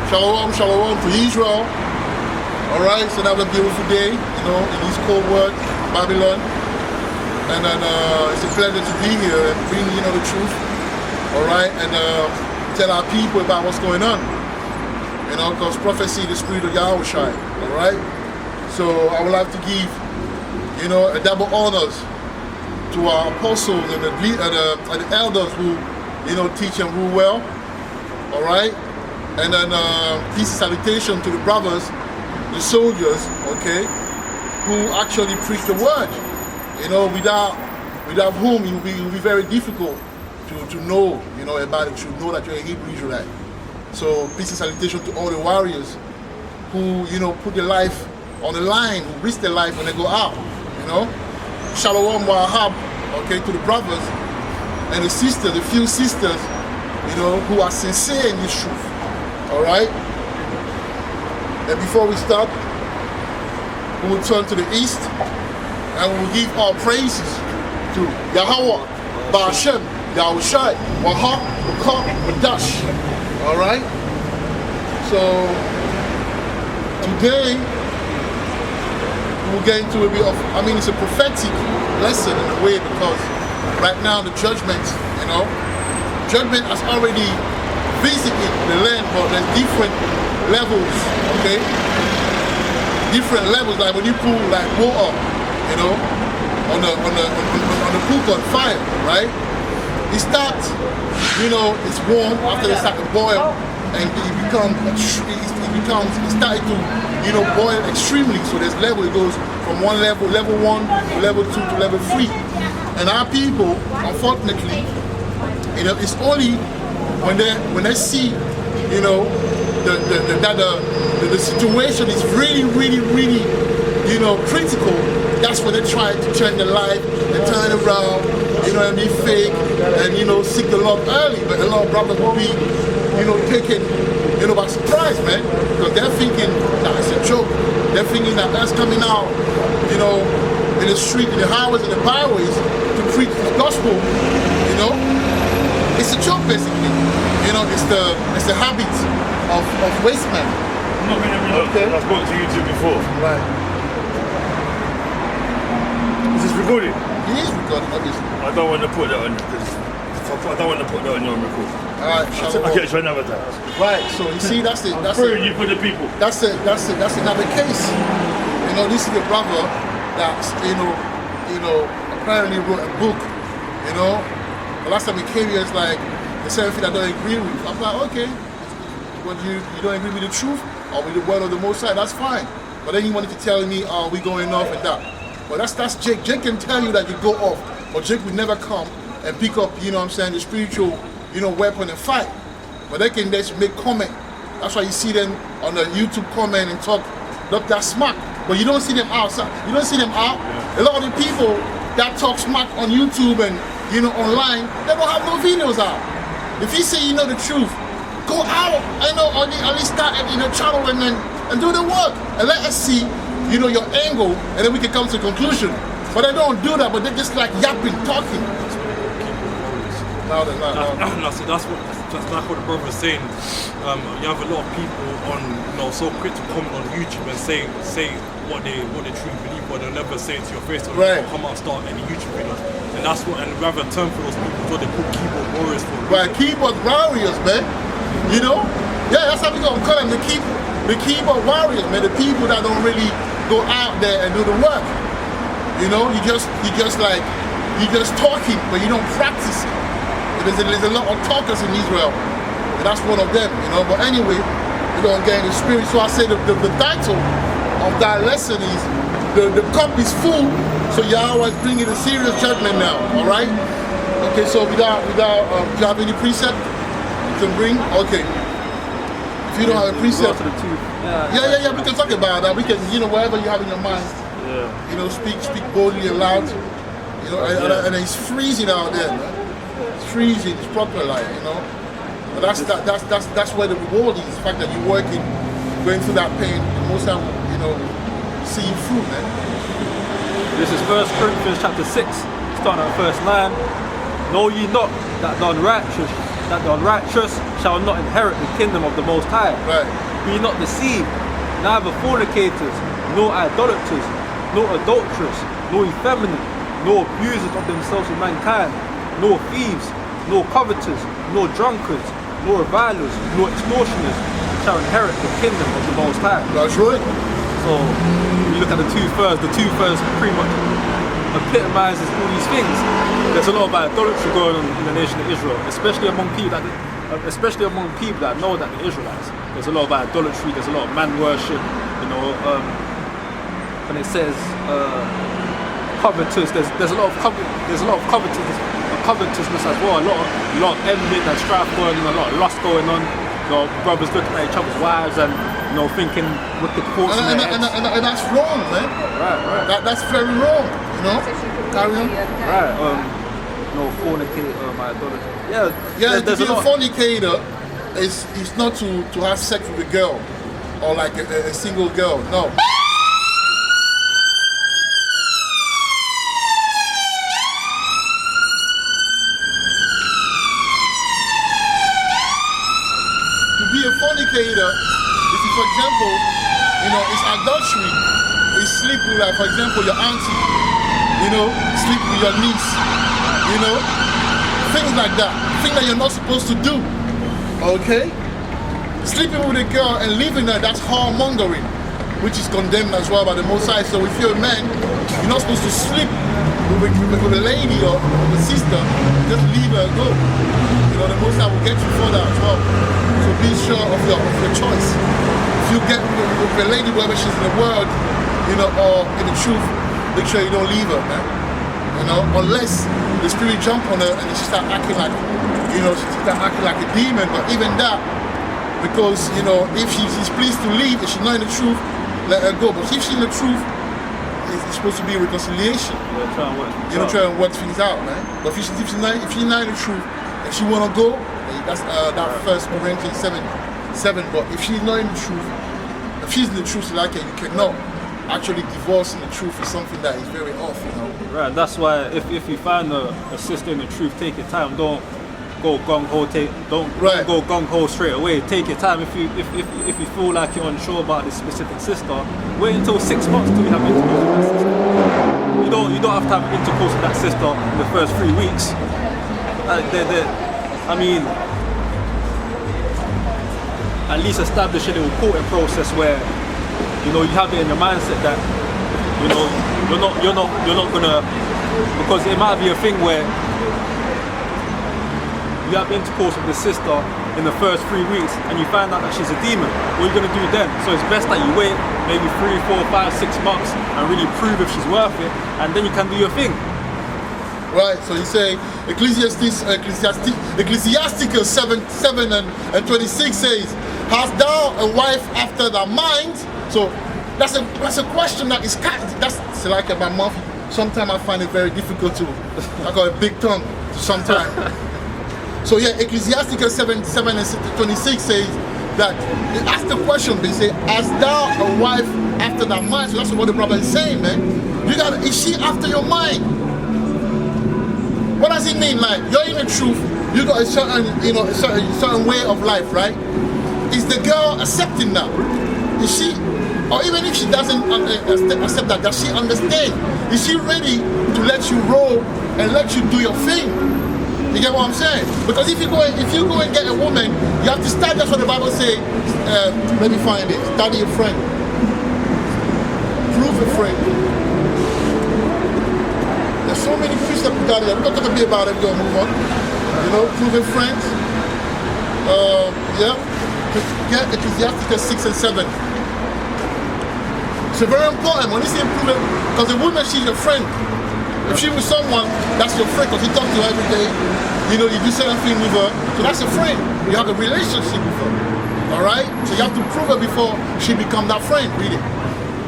Shalom, shalom to Israel. All right, so that was a beautiful day, you know, in this cold world, Babylon. And then it's a pleasure to be here and bring, you know, the truth. All right, and tell our people about what's going on. You know, because prophecy, the spirit of Yahweh shine. All right. So I would like to give, you know, a double honors to our apostles and the elders who, you know, teach and rule well. All right. And then peace and salutation to the brothers, the soldiers, okay, who actually preach the word. You know, without whom it will be very difficult to know, you know, about it, to know that you're a Hebrew Israelite. So peace and salutation to all the warriors who, you know, put their life on the line, who risk their life when they go out, you know. Shalom Wahab, okay, to the brothers and the sisters, the few sisters, you know, who are sincere in this truth. All right. And before we start, we will turn to the east and we will give our praises to Yahweh, Ba'ashem, Yahushai, Wahab, Wakar, Wadash. All right. So today we'll get into a bit of, I mean, it's a prophetic lesson in a way, because right now the judgment, you know, judgment has already visited the land, but there's different levels, okay? Different levels, like when you pull like water, you know, on the pool on fire, right? It starts, you know, it's warm after it starts to boil, and it started to, you know, boil extremely. So there's level, it goes from one level, level 1 to level 2 to level 3. And our people, unfortunately, you know, it's only when they see, you know, the situation is really, you know, critical. That's when they try to turn the light and turn around, you know, and be fake and, you know, seek the Lord early. But a lot of brothers will be, you know, taken, you know, by surprise, man, because they're thinking that it's a joke. They're thinking that that's coming out, you know, in the street, in the highways, and the byways to preach the gospel, you know. It's a joke, basically. You know, it's the habit of waste man. I'm not going to okay. I've spoken to YouTube before. Right. Is this recording? It is recording, obviously. I don't want to put that on because I don't want to put that on your record. Alright, I get you another time. Right, so you see, that's it. That's it. You for the people. That's another case. You know, this is the brother that's, you know, apparently wrote a book. You know, the last time he came here, it's like the same thing I don't agree with. I'm like, okay, when you don't agree with the truth or with the word of the Most High, that's fine. But then he wanted to tell me, oh, we going off and that. But that's Jake. Jake can tell you that you go off, but Jake would never come and pick up, you know what I'm saying, the spiritual, you know, weapon and fight. But they can just make comment. That's why you see them on the YouTube comment and talk that smack. But you don't see them outside. You don't see them out. A lot of the people that talk smack on YouTube and, you know, online, they don't have no videos out. If you say you know the truth, go out, you know, or at least start at the channel and do the work. And let us see, you know, your angle, and then we can come to a conclusion. But they don't do that, but they're just like yapping, talking. Louder. No, so that's what the brother's saying. You have a lot of people on, you know, so quick to comment on YouTube and say what they truly believe, but they'll never say it to your face, or right. Come out and start any YouTube videos. And that's what, and rather term for those people, so they call keyboard warriors for. Right, keyboard warriors, man. You know, yeah, that's how we gonna call them, the keyboard warriors, man. The people that don't really go out there and do the work. You know, you just talking, but you don't practice it. There's a lot of talkers in Israel, and that's one of them, you know. But anyway, we're gonna get in the spirit. So I say the title of that lesson is the cup is full, so Yahweh is bringing a serious judgment now. All right. Okay. So without, do you have any precept you can bring? Okay. If you don't have a precept, yeah. We can talk about that. We can, you know, whatever you have in your mind. Yeah. You know, speak boldly and loud. You know, and it's freezing out there, man. It's freezing, it's proper, like, you know. But that's where the reward is. The fact that you're working, going through that pain, and most time, you know, see you through, man. This is 1 Corinthians chapter 6, starting at verse 9. Know ye not that the unrighteous shall not inherit the kingdom of the Most High. Right. Be not deceived, neither fornicators, nor idolaters, nor adulterers, nor effeminate, nor abusers of themselves with mankind, nor thieves, nor covetous, nor drunkards, nor revilers, nor extortioners shall inherit the kingdom of the Most High. That's right. So when you look at the two first pretty much epitomizes all these things. There's a lot of idolatry going on in the nation of Israel, especially among people that know that they're Israelites. There's a lot of idolatry. There's a lot of man worship. You know, when it says covetous, there's a lot of covetousness as well. A lot of envy and strife going on. A lot of lust going on. You know, brothers looking at each other's wives and thinking wicked thoughts in their heads. And that's wrong, man. Right. That's very wrong. Carry on. Right. Fornicate, idolatry. Yeah. To be a fornicator is not to have sex with a girl or like a single girl. No. To be a fornicator is, for example, it's adultery. It's sleep with, like, for example, your auntie. Sleep with your niece. Things like that. Things that you're not supposed to do. Okay? Sleeping with a girl and leaving her, that's whoremongering, which is condemned as well by the Most High. So if you're a man, you're not supposed to sleep with a lady or a sister. Just leave her and go. The Most High will get you for that as well. So be sure of your choice. If you get with a lady, whether she's in the world, or in the truth, make sure you don't leave her, man. Unless the spirit jump on her and she start acting like, a demon. But even that, because if she's pleased to leave, if she's not in the truth, let her go. But if she's in the truth, it's supposed to be a reconciliation. Try and work things out, man. But if she's not in the truth, if she wanna go, that's that 1 Corinthians 7. But if she's not in the truth, if she's in the truth, like you cannot. Actually, divorcing the truth is something that is very off, Right, that's why if you find a sister in the truth, take your time. Don't go gung ho. Don't go gung ho straight away. Take your time. If you feel like you're unsure about this specific sister, wait until 6 months till you have intercourse with that sister. You don't have to have intercourse with that sister in the first 3 weeks. At least establish a little courting process where you have it in your mindset that you're not gonna, because it might be a thing where you have intercourse with the sister in the first 3 weeks and you find out that she's a demon. What are you gonna do then? So it's best that you wait maybe 3, 4, 5, 6 months and really prove if she's worth it, and then you can do your thing. Right, so you say Ecclesiasticus 7 and 26 says, "Hast thou a wife after thy mind?" So that's a question that is that's like my mouth. Sometimes I find it very difficult to. I got a big tongue sometimes. So Ecclesiasticus 7 and 26 says that they ask the question. They say, "Hast thou a wife after thy mind?" So that's what the brother is saying, man. Is she after your mind? What does it mean? Like, you're in the truth, you got a certain way of life, right? Is the girl accepting that? Is she, or even if she doesn't accept that, does she understand? Is she ready to let you roll and let you do your thing? You get what I'm saying? Because if you go and get a woman, you have to start. That's what the Bible says. Let me find it. Study a friend. Prove a friend. There's so many precepts out there. We're not going to be about it. We're going to move on. Proving friends. Ecclesiasticus 6 and 7. It's very important when you say proving, because a woman, she's your friend. If she's with someone, that's your friend, because you talk to her every day. You do certain things with her. So that's a friend. You have a relationship with her. Alright? So you have to prove her before she become that friend. Read it.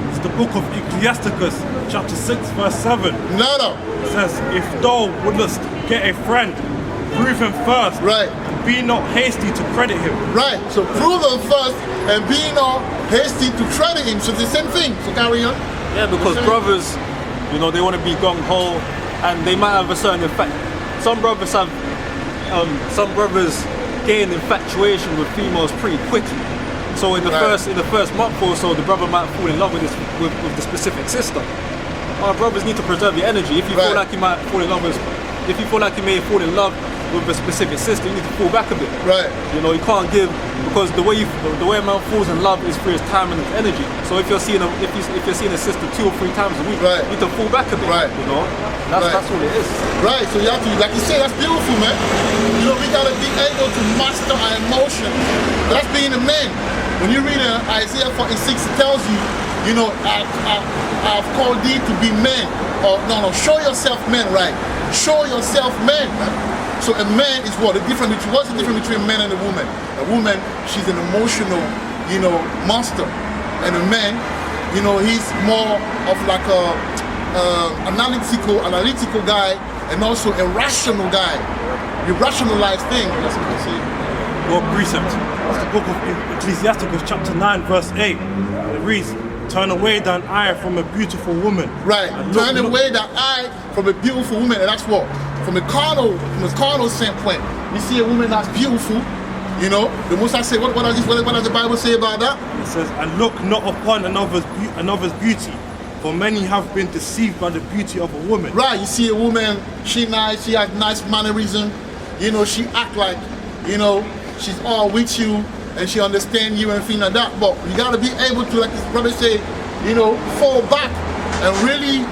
It's the book of Ecclesiasticus, chapter 6, verse 7. No. It says, "If thou wouldst get a friend, prove him first. Right. And be not hasty to credit him." Right. So prove him first and be not hasty to credit him. So it's the same thing. So carry on. Yeah, because brothers, they want to be gung ho, and they might have a certain effect. Some brothers gain infatuation with females pretty quickly. So in the first month or so, the brother might fall in love with the specific sister. Brothers need to preserve your energy. If you feel like you might fall in love with, if you feel like you may fall in love with a specific sister, you need to fall back a bit. Right. You know, you can't give, because the way a man falls in love is through his time and his energy. So if you're seeing a sister 2 or 3 times a week, right, you need to fall back a bit. Right. You know, that's all it is. Right. So you have to, like you say, that's beautiful, man. You know, we gotta be able to master our emotions. That's being a man. When you read Isaiah 46, it tells you, you know, I've called thee to be men. Or no, show yourself men, right? Show yourself men. So a man is what? What's the difference between a man and a woman? A woman, she's an emotional, you know, monster. And a man, you know, he's more of like a analytical guy, and also a rational guy. You rationalize things. That's what I say. Well, precept. That's the book of Ecclesiasticus, chapter 9, verse 8. It reads, turn away thine eye from a beautiful woman. Right. Turn away that eye from a beautiful woman, and that's what? From a carnal standpoint. You see a woman that's beautiful, you know. The Most High say, what does the Bible say about that? It says, and look not upon another's beauty, for many have been deceived by the beauty of a woman. Right. You see a woman, she nice, she has nice mannerism, you know, she act like, you know, she's all with you, and she understand you and things like that. But you gotta be able to, like this brother say, you know, fall back and really,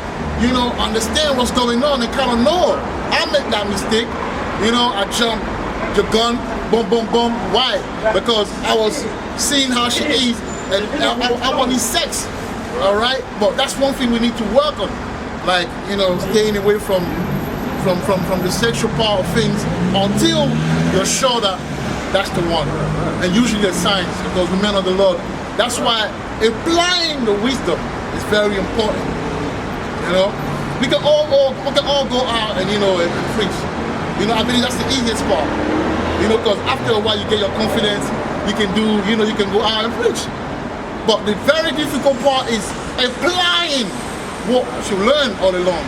you know, understand what's going on and kind of know. I make that mistake, you know, I jump the gun, boom, boom, boom. Why? Because I was seeing how she is, and I wanted sex, all right? But that's one thing we need to work on, like, you know, staying away from the sexual part of things until you're sure that that's the one. And usually there's signs, because we men of the Lord. That's why applying the wisdom is very important. You know, we can all go out and, you know, and preach. You know, I believe that's the easiest part. You know, because after a while you get your confidence, you can do, you know, you can go out and preach. But the very difficult part is applying what you learn all along.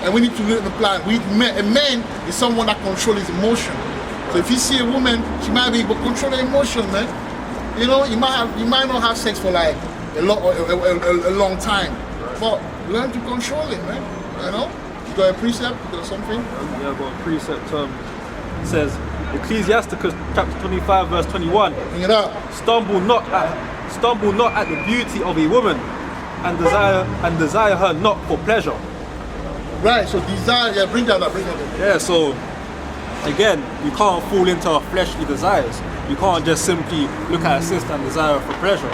And we need to learn to apply. A man is someone that controls his emotion. So if you see a woman, she might be able to control her emotion, man. You know, you might not have sex for like a long time, but learn to control it, man. You know, you got a precept, you got something. Yeah, I got a precept. It says Ecclesiasticus chapter 25, verse 21. Bring it up. Stumble not at the beauty of a woman, and desire her not for pleasure. Right. So desire. Yeah, bring that up. Yeah. So again, you can't fall into our fleshly desires. You can't just simply look at a sister and desire for pleasure.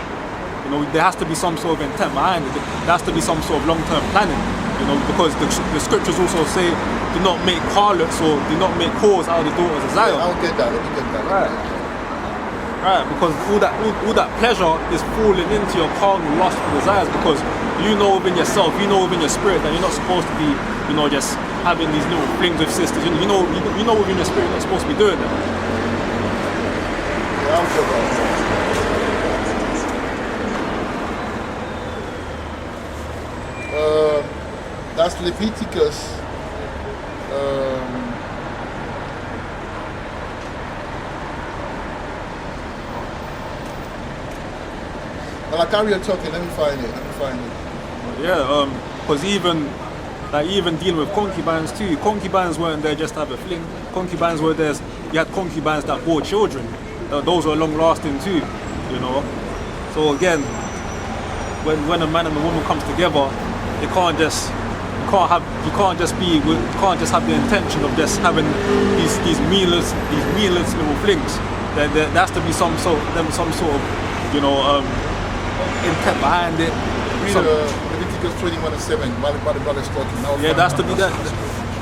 You know, there has to be some sort of intent behind it. There has to be some sort of long-term planning. You know, because the scriptures also say, do not make harlots or do not make whores out of the daughters of Zion. I'll get that. Let me get that. Right, because all that pleasure is falling into your carnal lustful desires, because you know within yourself, you know within your spirit that you're not supposed to be, you know, just having these little flings with sisters. You know within your spirit you're not supposed to be doing that. Yeah, I'll get that. That's Leviticus. Well, I carry on talking. Let me find it. Yeah, because even dealing with concubines too. Concubines weren't there just to have a fling. Concubines were there. You had concubines that bore children. Those were long lasting too. You know. So again, when a man and a woman comes together, you can't just have the intention of just having these meaningless little flings. There has to be some sort of, you know, intent behind it. Read Leviticus 21:7. While the brother's talking. Yeah, there has to be that.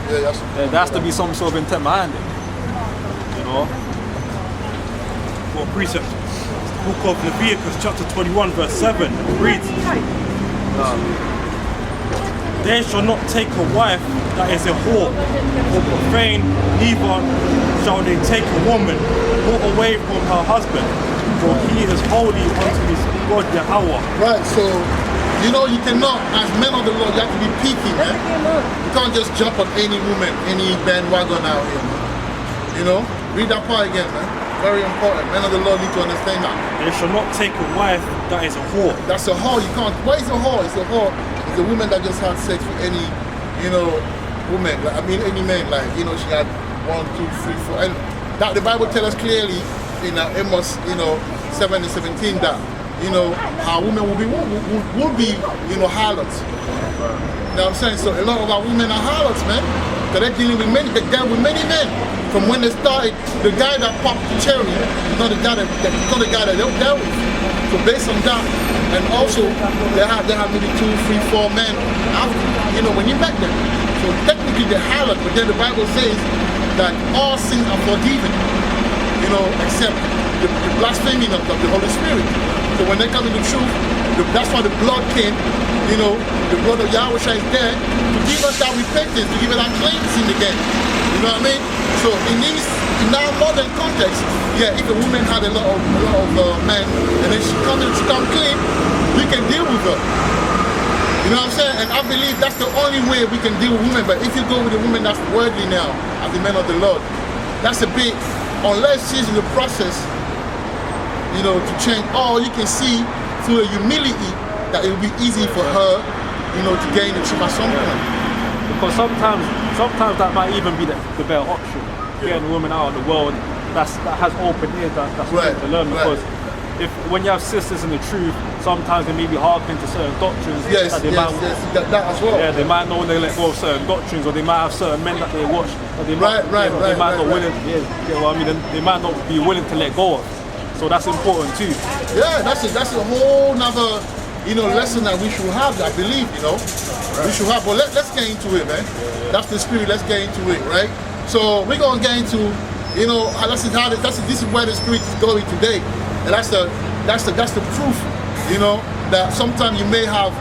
Yeah, There has to be some sort of intent behind it. You know. Well, precept. Book of Leviticus, chapter 21, verse 7 reads, they shall not take a wife that is a whore or profane, neither shall they take a woman put away from her husband, for he is holy unto his God Yahweh. Right, so you know you cannot, as men of the Lord, you have to be picky, man. You can't just jump on any woman, any bandwagon out here. You know? Read that part again, man. Very important. Men of the Lord need to understand that. They shall not take a wife that is a whore. That's a whore. You can't. What is a whore? It's a whore. It's a woman that just had sex with any, woman. Like, I mean, any man. Like, she had 1, 2, 3, 4. And that the Bible tells us clearly in Amos, 7 and 17 that, our women will be harlots. You know what I'm saying? So a lot of our women are harlots, man. Because they're dealing with many, they dealt with many men. From when they started, the guy that popped the cherry, not the guy that they dealt with. So based on that, and also they have maybe 2, 3, 4 men after, when you met them. So technically they're harlot, but then the Bible says that all sins are forgiven, except the blaspheming of the Holy Spirit. So when they come in the truth, that's why the blood came, the blood of Yahweh is there to give us that repentance, to give us that cleansing again. You know what I mean? So in our modern context, if a woman had a lot of men and then she come clean, we can deal with her. You know what I'm saying? And I believe that's the only way we can deal with women. But if you go with a woman that's worldly now, as the men of the Lord, that's a bit, unless she's in the process, to change. Or you can see through her humility that it will be easy for her, to gain the truth at some point. Because sometimes that might even be the better option. Getting a woman out of the world that has open ears, that's right to learn. Because when you have sisters in the truth, sometimes they may be harping to certain doctrines. That as well. Yeah, they might not want to let go of certain doctrines, or they might have certain men that they watch that they might not willing. They might not be willing to let go of. So that's important too. Yeah, that's a whole nother lesson that we should have. I believe we should have. But let's get into it, man. That's the spirit. Let's get into it, right? So we're gonna get into this is where the spirit is going today, and that's the proof. That sometimes you may have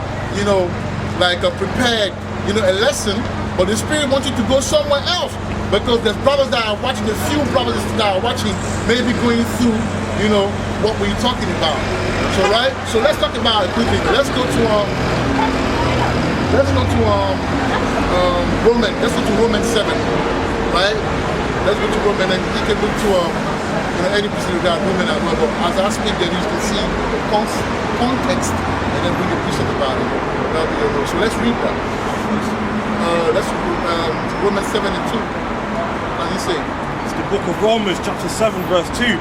like a prepared a lesson, but the spirit wants you to go somewhere else, because there's brothers that are watching, a few brothers that are watching maybe going through what we're talking about. So let's talk about it quickly. Let's go to Romans 7, right? Let's go to Romans, and you can go to any person that women as well. But as I speak, then you can see the context and then bring a piece of about it. That'll be your role. So let's read that. Let's Romans 7 and 2. As you say. It's the book of Romans, chapter 7, verse 2.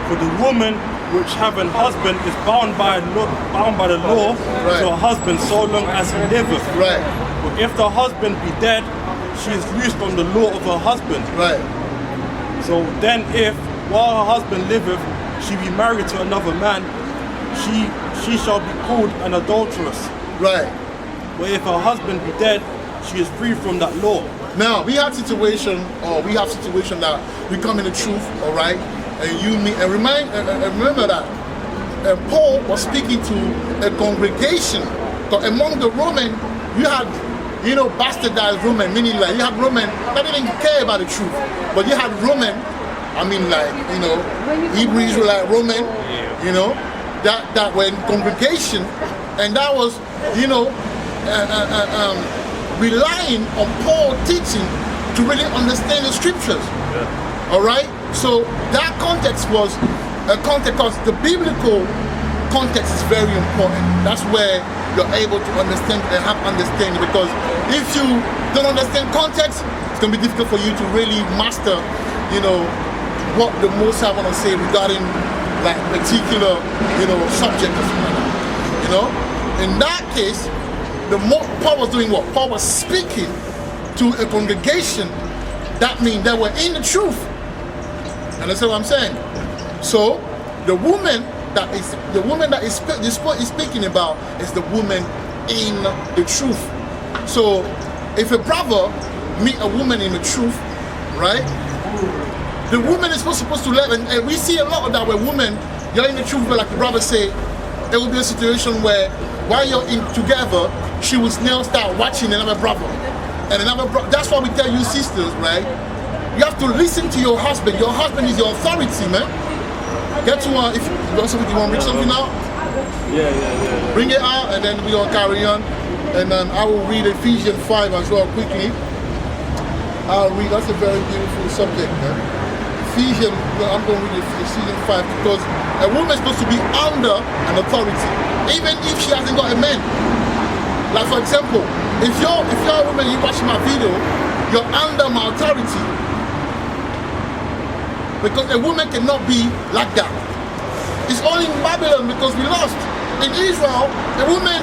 For the woman which have an husband is bound by the law to her husband so long as he liveth. Right. But if the husband be dead, she is loosed from the law of her husband. Right. So then if, while her husband liveth, she be married to another man, she shall be called an adulteress. Right. But if her husband be dead, she is free from that law. Now we have situation that we come in the truth, all right, and remember that Paul was speaking to a congregation. So among the Roman, you had bastardized Roman, meaning like you had Roman that didn't care about the truth, but you had Roman, Hebrew Israelite Roman, that were in congregation, and that was relying on Paul teaching to really understand the scriptures. All right, so that context was a context, because the biblical context is very important. That's where you're able to understand and have understanding, because if you don't understand context, it's going to be difficult for you to really master what the Most High want to say regarding like particular subject or something like that. In that case, Paul was doing what? Paul was speaking to a congregation. That means they were in the truth. Understand what I'm saying? So the woman that is speaking about is the woman in the truth. So if a brother meet a woman in the truth, right? The woman is supposed to let, and we see a lot of that where women, you're in the truth, but like the brother say, there will be a situation where while you're in together, she will now start watching another brother. And that's why we tell you sisters, right? You have to listen to your husband. Your husband is your authority, man. Get to if you want something, you want to bring something out? Yeah. Bring it out, and then we're going to carry on. And then I will read Ephesians 5 as well quickly. I'll read, that's a very beautiful subject, man. Ephesians, I'm going to read Ephesians 5 because a woman is supposed to be under an authority, even if she hasn't got a man. Like for example, if you're a woman, you watch my video, you're under my authority. Because a woman cannot be like that. It's only in Babylon because we lost. In Israel, a woman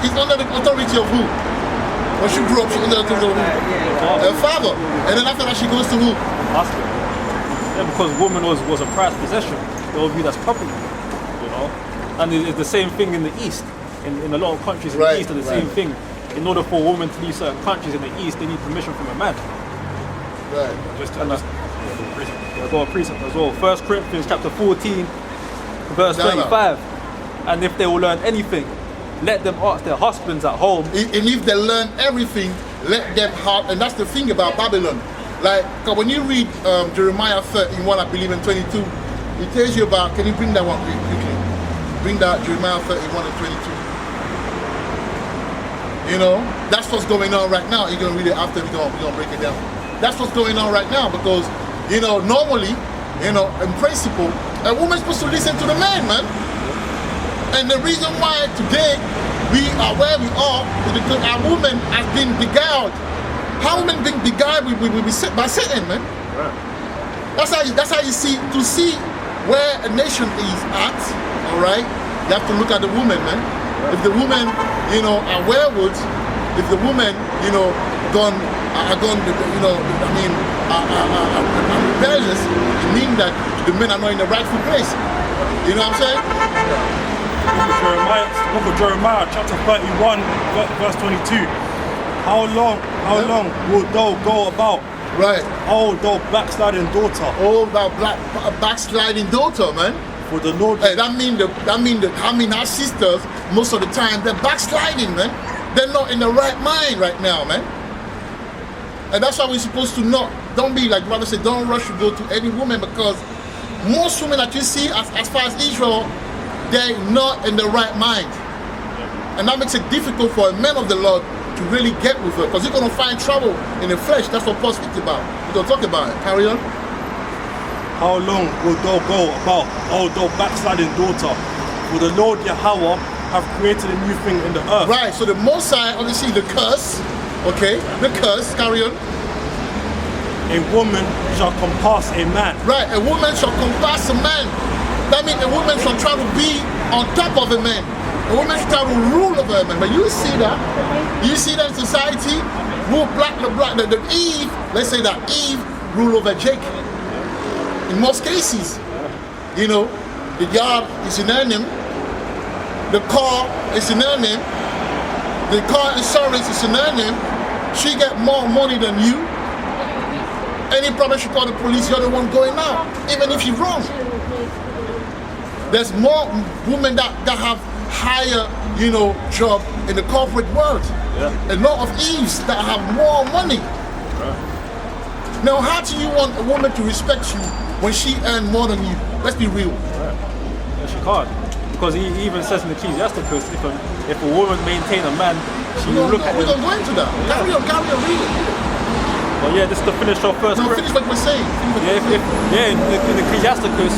is under the authority of who? When she grew up, she's under the authority of who? Her father. And then after that, she goes to who? Husband. Yeah, because woman was a prized possession. They were viewed as property, you know. And it's the same thing in the East. In a lot of countries in the East, it's the same thing. In order for a woman to leave certain countries in the East, they need permission from a man. Right. Go a precept as well. 1 Corinthians chapter 14, verse 35. And if they will learn anything, let them ask their husbands at home. And if they learn everything, let them have. And that's the thing about Babylon. Like, 'cause when you read Jeremiah 31, I believe in 22, it tells you about. Can you bring that one quickly? Bring that Jeremiah 31 and 22. You know, that's what's going on right now. You're gonna read it after we're gonna break it down. That's what's going on right now because, you know, normally, you know, in principle, a woman's supposed to listen to the man, man. And the reason why today we are where we are is because our woman has been beguiled. How women being beguiled by Satan, man. Right. That's how you see where a nation is at. All right, you have to look at the woman, man. Right. If the woman, you know, are werewolves, if the woman, you know, are rebellious, it means that the men are not in the rightful place. You know what I'm saying? Book of Jeremiah, chapter 31, verse 22. How long will thou go about? Right. Oh, thou backsliding daughter. Oh, thou backsliding daughter, man. For the Lord. Hey, that mean our sisters most of the time they're backsliding, man. They're not in the right mind right now, man. And that's why we're supposed to not. Don't be like brother said. Don't rush to go to any woman because most women that you see as far as Israel, they're not in the right mind, and that makes it difficult for a man of the Lord to really get with her because you're gonna find trouble in the flesh. That's what Paul speaks about. We're gonna talk about it. Carry on. How long will thou go about, O thou backsliding daughter? For the Lord Yahweh have created a new thing in the earth. Right, so the Most High, obviously the curse, okay, the curse, carry on. A woman shall compass a man. Right, a woman shall compass a man. That means a woman shall try to be on top of a man. A woman shall try to rule over a man. But you see that in society, the Eve, let's say that Eve rule over Jacob. In most cases, you know, the job is in her name, the car is in her name, the car insurance is in her name, she get more money than you. Any problem she call the police, you're the one going out, even if she's wrong. There's more women that have higher, you know, job in the corporate world. Yeah. A lot of Eves that have more money. Right. Now, how do you want a woman to respect you when she earns more than you? Let's be real. Right. Yeah, she can't. Because he even says in Ecclesiasticus, if a woman maintain a man, she will look at him. We're going to go into that. Yeah. Carry on, read it. Well, yeah, this is to finish off first. No, finish what we're saying. In Ecclesiasticus,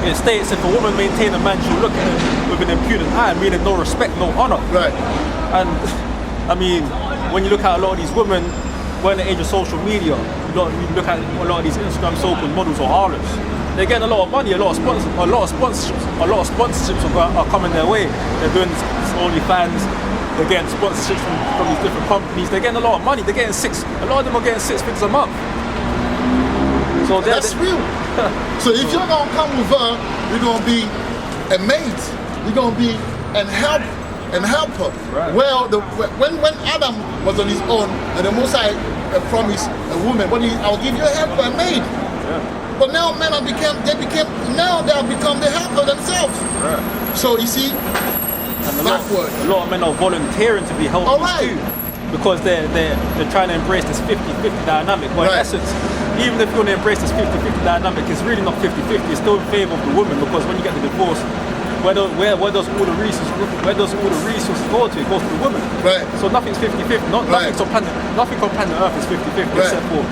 it states if a woman maintain a man, she will look at him with an impudent eye, meaning no respect, no honor. Right. And I mean, when you look at a lot of these women, we're in the age of social media. You look at a lot of these Instagram so-called models or harlots. They're getting a lot of money, a lot of sponsorships are coming their way. They're doing OnlyFans. They're getting sponsorships from these different companies. They're getting a lot of money. They're getting a lot of them are getting 6 figures a month. So that's real. So if you're gonna come with her, you're gonna be a mate. You're gonna be and help her. Right. Well, when Adam was on his own, and the Most High promised a woman, I'll give you a helper, a maid. Yeah. But now men have become the helper themselves. Right. So you see, And a lot of men are volunteering to be helpers too, because they're trying to embrace this 50-50 dynamic. But in essence, even if you want to embrace this 50-50 dynamic, it's really not 50-50. It's still in favor of the woman, because when you get the divorce, where does all the resources go to? It goes to the woman. Right. So nothing's 50-50. Nothing on planet Earth is 50-50 except for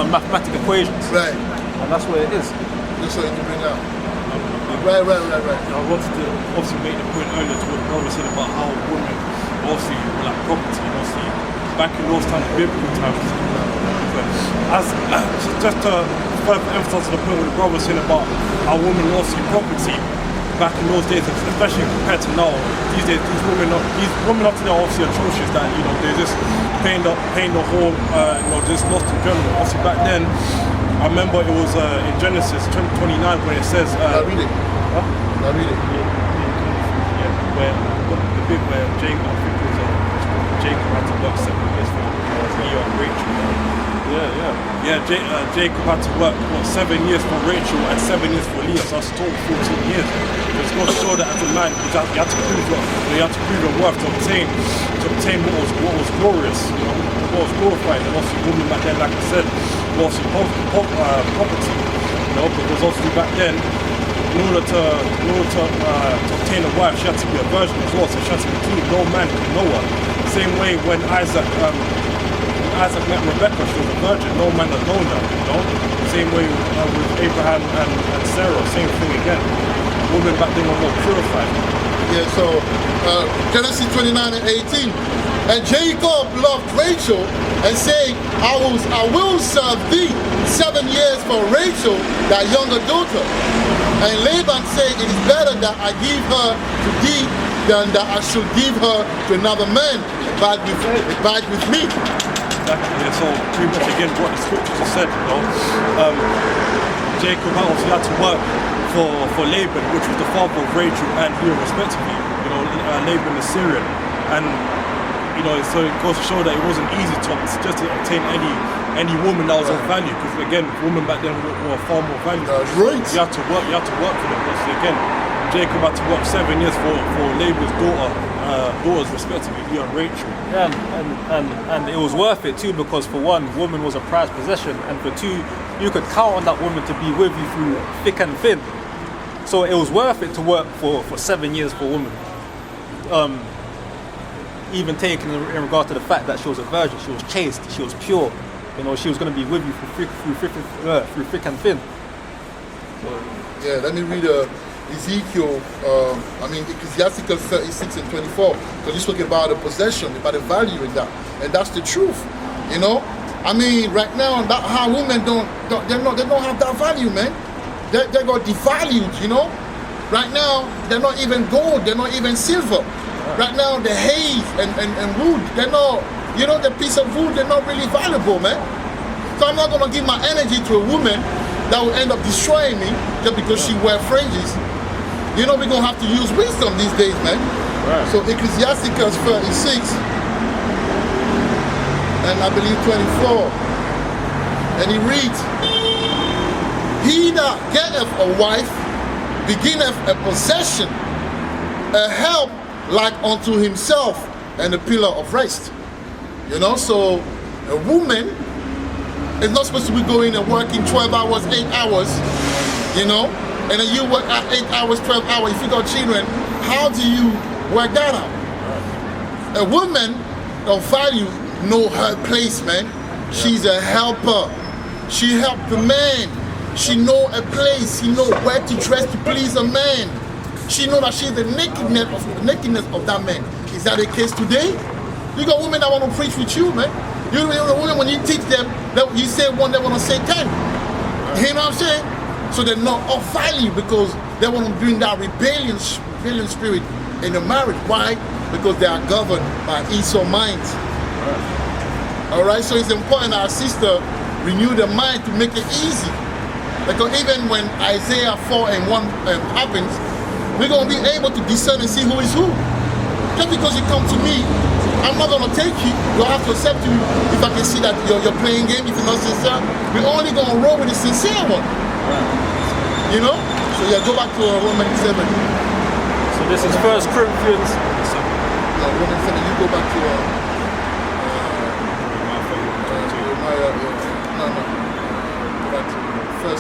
mathematical equations. Right. and that's what it is. Just so you can bring out. Right. I wanted to obviously make the point earlier to what the brother said about how women obviously like property, obviously back in those times, biblical times. But as just to further emphasize the point what the brother was saying about how women obviously property back in those days, especially compared to now. These days, these women up to now obviously atrocious that they're just paying the whole just lost in general. Obviously back then, I remember it was in Genesis 29 when it says. Read it. Huh? Read it. Yeah, where the bit where Jacob, I think it was Jacob had to work 7 years for Leah and Rachel. Yeah, Jacob had to work 7 years for Rachel and 7 years for Leah, so that's total 14 years. It's got to show that as a man, you had to prove your worth to obtain what was glorious, what was glorified. And also women back then, like I said, was property, because obviously back then, in order to obtain a wife, she had to be a virgin as well, so she had to be clean. No man could know her. Same way when Isaac met Rebecca, she was a virgin. No man had known her. Same way with Abraham and Sarah. Same thing again. Women back then were more purified. Yeah. So Genesis 29 and 18. And Jacob loved Rachel and saying, I will serve thee 7 years for Rachel, thy younger daughter. And Laban said, it is better that I give her to thee than that I should give her to another man. Abide with me. Exactly. Yeah, so pretty much again what the scriptures have said. Jacob obviously had to work for Laban, which was the father of Rachel and Leah respectively. Laban the Syrian, and so it goes to show that it wasn't easy just to obtain any woman that was of value, because again, women back then were far more valuable. Right. You had to work for them. So again, Jacob had to work 7 years for Laban's daughters respectively, Leah and Rachel. Yeah, and it was worth it too, because for one, woman was a prized possession, and for two, you could count on that woman to be with you through thick and thin. So it was worth it to work for 7 years for a woman. Even taken in regard to the fact that she was a virgin, she was chaste, she was pure. She was going to be with you through thick and thin. Yeah, let me read Ezekiel, Ecclesiasticus 36 and 24. Because he's talking about the possession, about the value in that. And that's the truth, right now, that how women don't have that value, man. They got devalued, Right now, they're not even gold, they're not even silver. Right now, the hay and wood, they're not, the piece of wood, they're not really valuable, man. So I'm not going to give my energy to a woman that will end up destroying me just because she wears fringes. We're going to have to use wisdom these days, man. Right. So Ecclesiasticus 36, and I believe 24, and he reads, he that getteth a wife beginneth a possession, a help like unto himself, and a pillar of rest. So a woman is not supposed to be going and working 12 hours, 8 hours, and then you work at 8 hours, 12 hours. If you got children, how do you work that out? A woman of value know her place, man. She's a helper. She helped the man. She know a place. She know where to dress to please a man. She know that she's the nakedness of that man. Is that the case today? You got women that want to preach with you, man. You know, women, when you teach them, you say one, they want to say 10. You know what I'm saying? So they're not of value because they want to bring that rebellion spirit in the marriage. Why? Because they are governed by Esau minds. All right. So it's important our sister renew their mind to make it easy. Because even when Isaiah 4 and 1 happens, we're going to be able to discern and see who is who. Just because you come to me, I'm not going to take you. You'll have to accept you if I can see that you're playing game, if you're not sincere. We're only going to roll with the sincere one. You know? So yeah, go back to Romans 7. So this is 1 Corinthians. No, Romans 7. You go back to Jeremiah. No. Go back to 1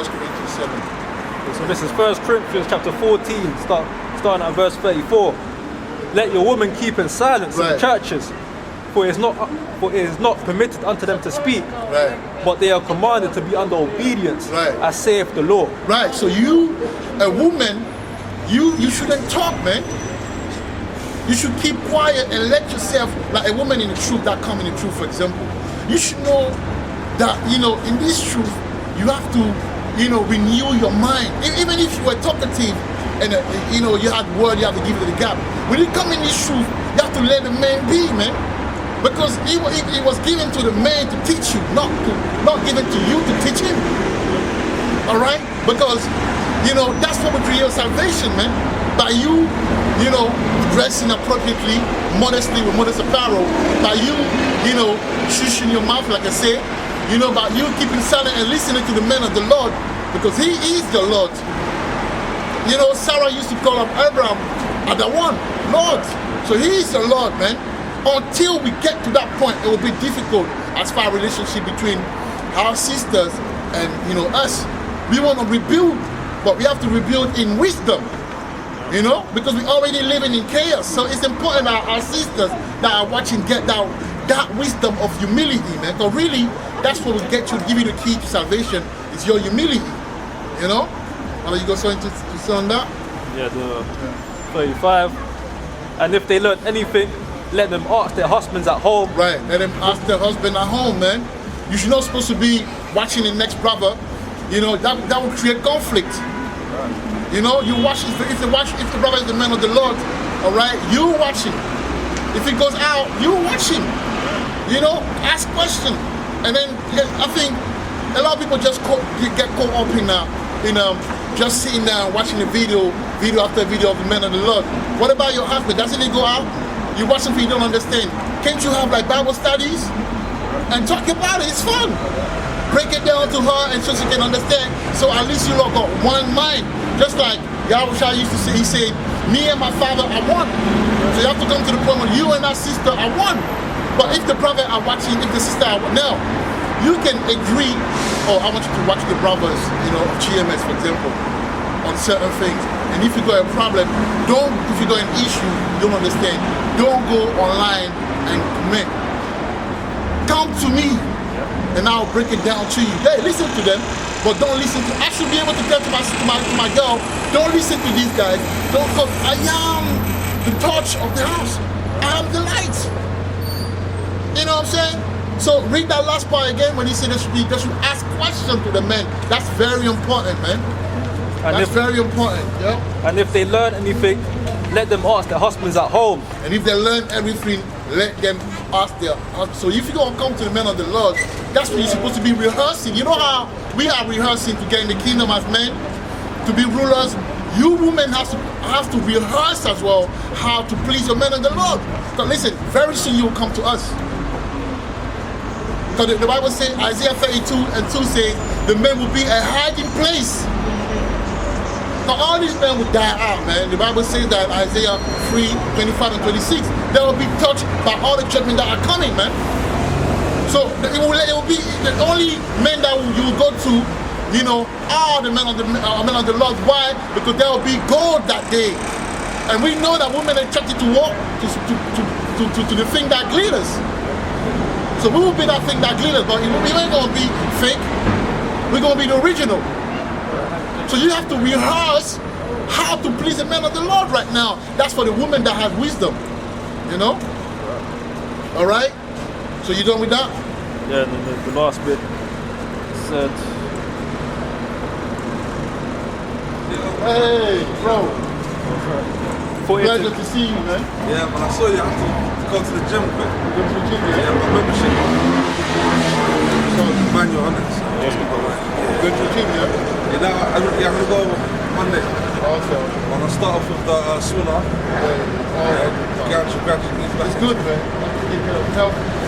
Corinthians 7. So this is 1 Corinthians chapter 14, starting at verse 34. Let your women keep in silence in the churches, For it is not permitted unto them to speak, Right. but they are commanded to be under obedience, Right. as saith the law. Right. So you, a woman, you shouldn't talk, man. You should keep quiet and let yourself, like a woman in the truth that come in the truth, for example. You should know that, in this truth, you have to, renew your mind. Even if you were talkative and, you had word, you have to give it the gap. When you come in this truth, you have to let the man be, man. Because it was given to the man to teach you, not given to you to teach him. All right? Because, that's what we create salvation, man. By you, dressing appropriately, modestly with modest apparel, by you, shushing your mouth, like I said, by you keeping silent and listening to the man of the Lord, because he is the Lord. Sarah used to call up Abraham at the one, Lord. So he is the Lord, man. Until we get to that point, it will be difficult as far as relationship between our sisters and, us. We want to rebuild, but we have to rebuild in wisdom. Because we're already living in chaos. So it's important that our sisters that are watching get that wisdom of humility, man. Because really, that's what will get you, give you the key to salvation, is your humility. You got something to say on that? Yeah, the 35. And if they learn anything, let them ask their husbands at home. Right, let them ask their husband at home, man. You're not supposed to be watching the next brother. That will create conflict. You watch, if the brother is the man of the Lord, all right, you watch him. If he goes out, you watch him. Ask questions. And then I think a lot of people just get caught up in just sitting down watching the video after video of the man of the Lord. What about your husband? Doesn't he go out? You watch something you don't understand. Can't you have like Bible studies and talk about it? It's fun. Break it down to her and so she can understand. So at least you all got one mind. Just like Yahushua used to say, he said, me and my father are one. So you have to come to the point where you and that sister are one. But if the brother are watching, if the sister are one, now, you can agree, I want you to watch the brothers, of GMS, for example, on certain things. And if you got a problem, if you got an issue, you don't understand, don't go online and comment. Come to me, and I'll break it down to you. Hey, listen to them. But don't listen to, I should be able to tell to my girl, don't listen to these guys. Don't come. I am the torch of the house. I am the light. You know what I'm saying? So read that last part again when he said they should ask questions to the men. That's very important, man. That's very important. Yeah. And if they learn anything, let them ask their husbands at home. And if they learn everything, let them ask their husbands. So if you're going to come to the men of the Lord, that's what you're supposed to be rehearsing. You know how we are rehearsing to get in the kingdom as men, to be rulers. You women have to rehearse as well how to please your men of the Lord. So listen, very soon you will come to us. Because the Bible says, Isaiah 32:2 says, the men will be a hiding place. Now all these men will die out, man. The Bible says that Isaiah 3:25 and 26, they will be touched by all the judgment that are coming, man. So it will be the only men that you will go to, are the men of the Lord. Why? Because there will be gold that day. And we know that women are attracted to walk to the thing that glitters. So we will be that thing that glitters, but we ain't gonna be fake. We're gonna be the original. So you have to rehearse how to please the men of the Lord right now. That's for the woman that has wisdom. All right? So you done with that? Yeah, the last bit said, hey, bro. Pleasure to see you, man. Yeah, but I saw you have to go to the gym quick. Go to the gym, Yeah, my membership. So, manual on it. So Go to the gym, yeah? Yeah, now I'm going to go Monday. Awesome. I'm going to start off with the sauna. Gradually. It's good, man.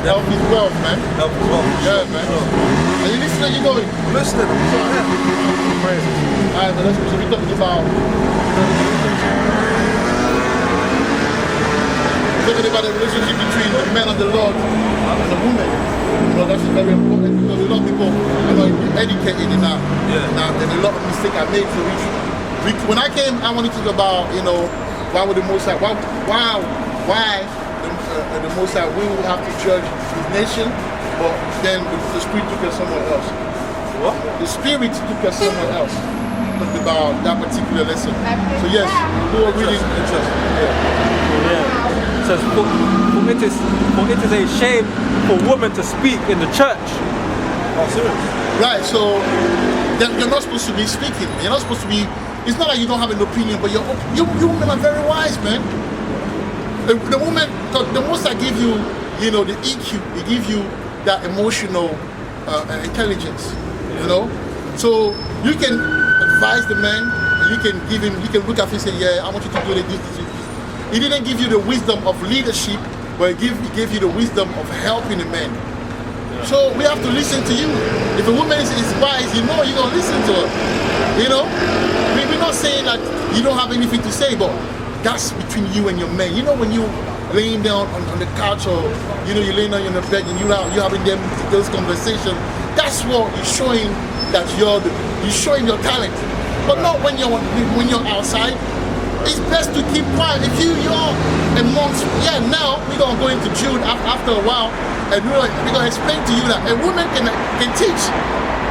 Health is wealth, man. Help as well. Yeah, man. Are you listening? You going? I'm listening. Alright, so we're talking about the relationship between the man of the Lord and the woman. That's very important because a lot of people are not educated in that. There's a lot of mistakes I made. So when I came, I wanted to talk about, why would the Most High, why the Most High will have to judge his nation, but then the Spirit took us somewhere else. What? The Spirit took us somewhere else. Talked about that particular lesson. So yes, we were really interested. Yeah. It says, for it is a shame for women to speak in the church. Oh, serious? Right, so you're not supposed to be speaking. You're not supposed to be. It's not like you don't have an opinion, but you women are very wise, man. The woman, the most I give you, you know, the EQ, they give you that emotional intelligence, you know. So you can advise the man, and you can give him, you can look at him and say, yeah, I want you to do this. He didn't give you the wisdom of leadership, but he gave you the wisdom of helping the man. So we have to listen to you. If a woman is wise, you know you're gonna listen to her. You know, we're not saying that you don't have anything to say, but that's between you and your man. You know, when you laying down on the couch, or you know you're laying down in the bed and you're having those conversations. That's what you're showing that you're showing your talent, but not when you're outside. It's best to keep quiet. If you're amongst, now we're gonna go into Jude after a while, and we're gonna explain to you that a woman can teach,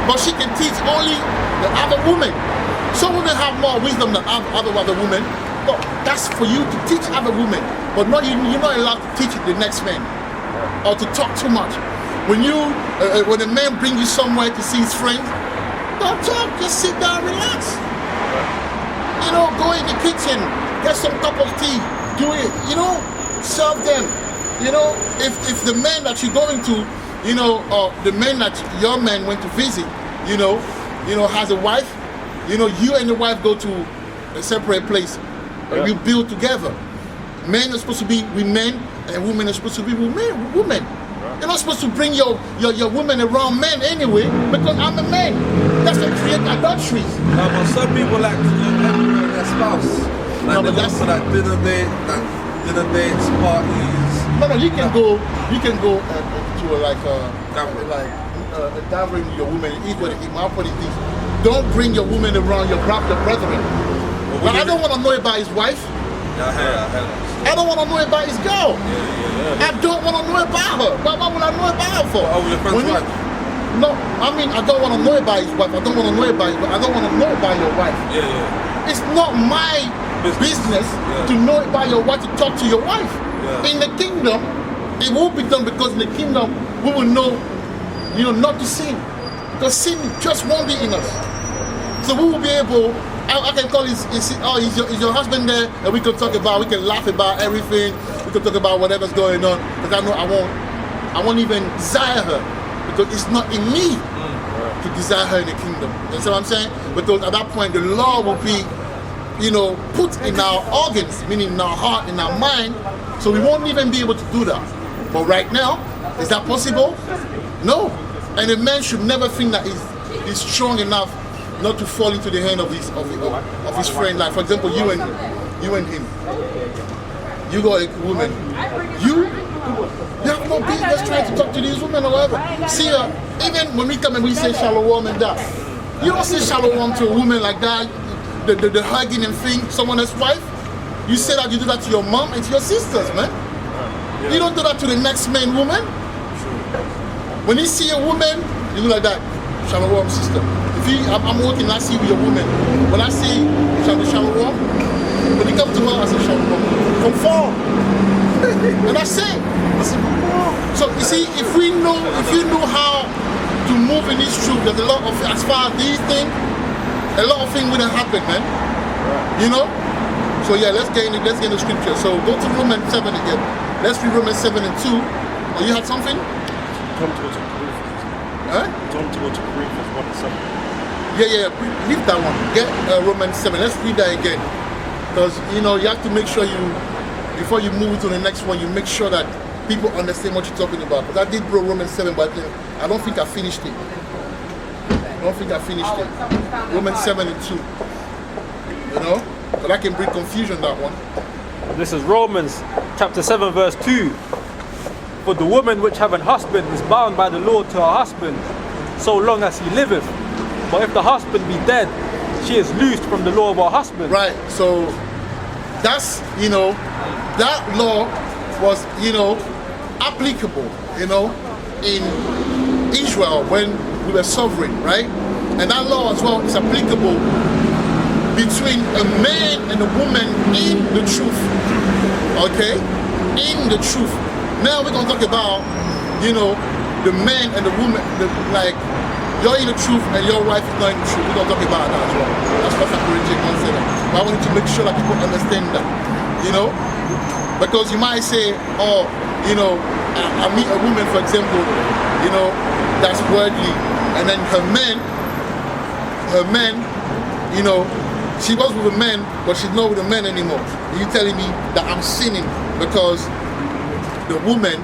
but she can teach only the other woman. Some women have more wisdom than other women, but that's for you to teach other women. But not you're not allowed to teach the next man or to talk too much. When a man brings you somewhere to see his friends, don't talk. Just sit down, relax. You know, go in the kitchen, get some cup of tea, do it, you know, serve them. You know, if the man that you're going to, you know, or the man that your man went to visit, you know, has a wife, you know, you and the wife go to a separate place, and you build together. Men are supposed to be with men, and women are supposed to be with women. You're not supposed to bring your woman around men anyway, because I'm a man. That's to create adulteries. No, but some people like to look at their spouse. Like No, but the that's- ones that dinner dates, parties. No, you can go to a gathering with your woman, eat what they eat, my things. Don't bring your woman around your brethren. But I don't want to know about his wife. Yeah, I heard. I don't want to know about his girl. I don't want to know about her. Why would I know about her for? Oh, your friend's When you- wife? No, I mean, I don't want to know about his wife. I don't want to know about I don't want to know about your wife. Yeah. It's not my business to know about your wife, to talk to your wife. Yeah. In the kingdom, it will be done, because in the kingdom we will know, you know, not to sin. Because sin just won't be in us. So we will be able, I can call is your husband there, and we can laugh about everything. We can talk about whatever's going on. Because I know I won't even desire her, because it's not in me to desire her in the kingdom. You see what I'm saying? Because at that point the law will be, you know, put in our organs, meaning in our heart, in our mind, so we won't even be able to do that. But right now, is that possible? No. And a man should never think that he's strong enough not to fall into the hand of his friend. Like for example, you and him. You got a woman. You have no business trying to talk to these women or whatever. See, even when we come and we say shalom and that, you don't say shalom to a woman like that. The hugging and thing, someone else's wife. You say that, you do that to your mom and to your sisters, man. You don't do that to the next man, woman. When you see a woman, you do like that. Shalom, sister. I'm working, I see with your woman. When I see shalom, when you come to her, I say shalom. Conform. And that's it. So you see, if you know how to move in this truth, there's a lot of, as far as these things, a lot of things wouldn't happen, man. You know? So yeah, let's get into scripture. So go to Romans 7 again. Let's read Romans 7 and 2. Oh, you had something? Come to go to Corinthians. Huh? Come to go to Corinthians 1 and 7. Yeah, leave that one. Get Romans 7. Let's read that again. Because, you know, you have to make sure before you move to the next one, you make sure that people understand what you're talking about. Because I did bro Romans 7, but I don't think I finished it. Romans 7 and 2. You know? But I can bring confusion that one. This is Romans chapter 7 verse 2. For the woman which have an husband is bound by the law to her husband, so long as he liveth. But if the husband be dead, she is loosed from the law of her husband. Right, so that's, you know, that law was, applicable, in Israel when we were sovereign, right? And that law as well is applicable between a man and a woman in the truth, okay? In the truth. Now we're gonna talk about, the man and the woman, you're in the truth and your wife is not in the truth. We're gonna talk about that as well. That's what Corinthians 1 said. But I wanted to make sure that people understand that, because you might say, oh, I meet a woman, for example, that's worldly, and then her man, she was with a man, but she's not with a man anymore. You telling me that I'm sinning because the woman,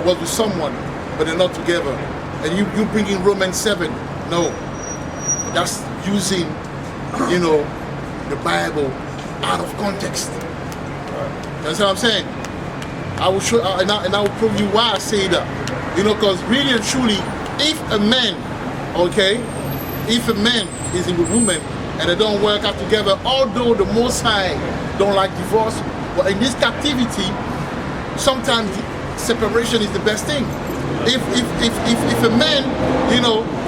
was with someone, but they're not together. And you bring in Romans 7. No. That's using, the Bible out of context. You understand what I'm saying? I will show, and I will prove you why I say that. Because really and truly, if a man is with a woman and they don't work out together, although the Most High don't like divorce, but in this captivity, sometimes separation is the best thing. If a man,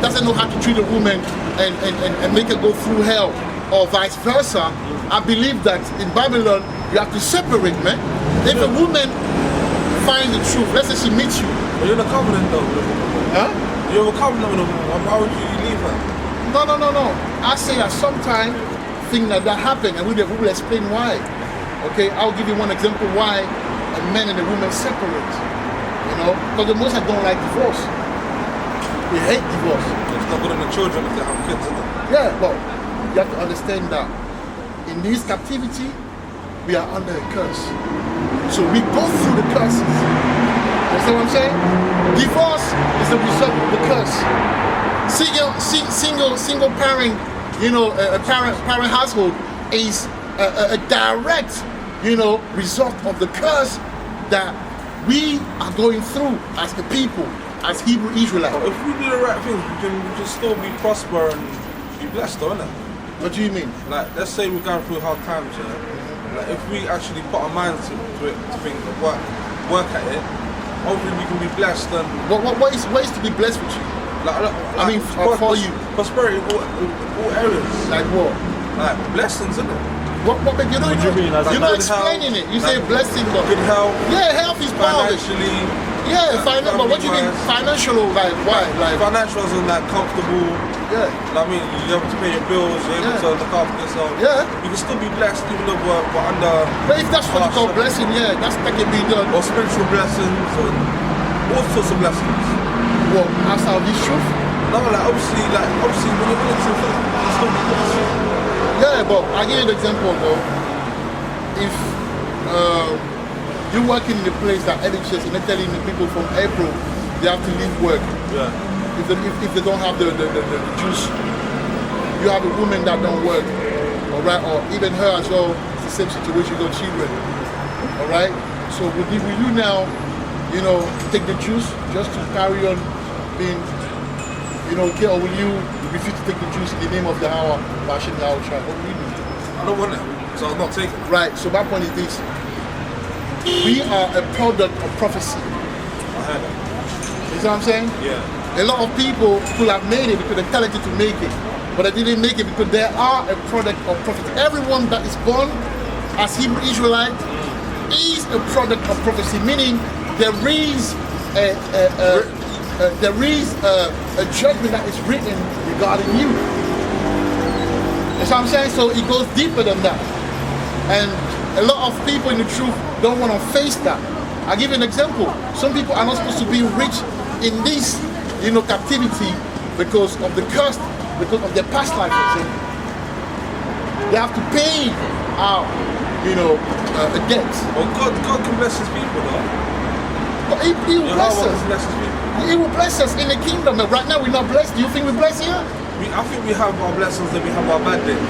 doesn't know how to treat a woman and make her go through hell, or vice versa, I believe that in Babylon you have to separate, man. If a woman finds the truth, let's say she meets you. But you're in a covenant though. Huh? You're in a covenant with a woman. Why would you leave her? No. I say that sometimes things like that happen, and we will explain why. Okay, I'll give you one example why a man and a woman separate. Because the most I don't like divorce. We hate divorce. It's not good on the children if they have kids, is it? Yeah, but you have to understand that in this captivity, we are under a curse. So we go through the curses. You understand what I'm saying? Divorce is the result of the curse. Single parent, a parent household is a direct, result of the curse that we are going through as the people, as Hebrew Israelites. If we do the right things, we can still be prosper and be blessed, don't it? What do you mean? Like, let's say we're going through hard times, Like, if we actually put our minds to it, to think of work at it, hopefully we can be blessed and... What is to be blessed with you? For you. Prosperity in all areas. Like what? Like, blessings, isn't it? What do you mean? You're not explaining it. You say blessing, but... Good health. Yeah, health is part of it. Financially. Yeah, but what do you mean financial? Like why? Like financial as in like comfortable. Yeah. I mean, you're able to pay your bills, you're able to look after yourself. Yeah. You can still be blessed even though we're under... But if that's what you call blessing, yeah, that can be done. Or spiritual blessings, or all sorts of blessings. What, outside of this truth? No, obviously when you're in the truth, it's still be blessed. Yeah, but I'll give you an example though. If you're working in a place that NHS and they're telling the people from April they have to leave work. Yeah. If they don't have the juice, you have a woman that don't work, all right, or even her as well. It's the same situation with children, all right. So will you now, take the juice just to carry on being, okay, or will you refuse to take the juice in the name of the hour, bashing the hour child? What will you do? I don't want it, so I'm not taking it. Right. So my point is this: we are a product of prophecy. I heard that. You see what I'm saying? Yeah. A lot of people could have made it because they're talented to make it, but they didn't make it because they are a product of prophecy. Everyone that is born as Hebrew Israelite is a product of prophecy, meaning there is a judgment that is written regarding you. That's what I'm saying. So it goes deeper than that, and a lot of people in the truth don't want to face that. I'll give you an example. Some people are not supposed to be rich in this, captivity because of the curse, because of their past life, for example. They have to pay out, a debt. Well, God can bless his people, though. But he will bless us. Bless his people. He will bless us in the kingdom. Right now we're not blessed. Do you think we're blessed here? I think we have our blessings and we have our bad days.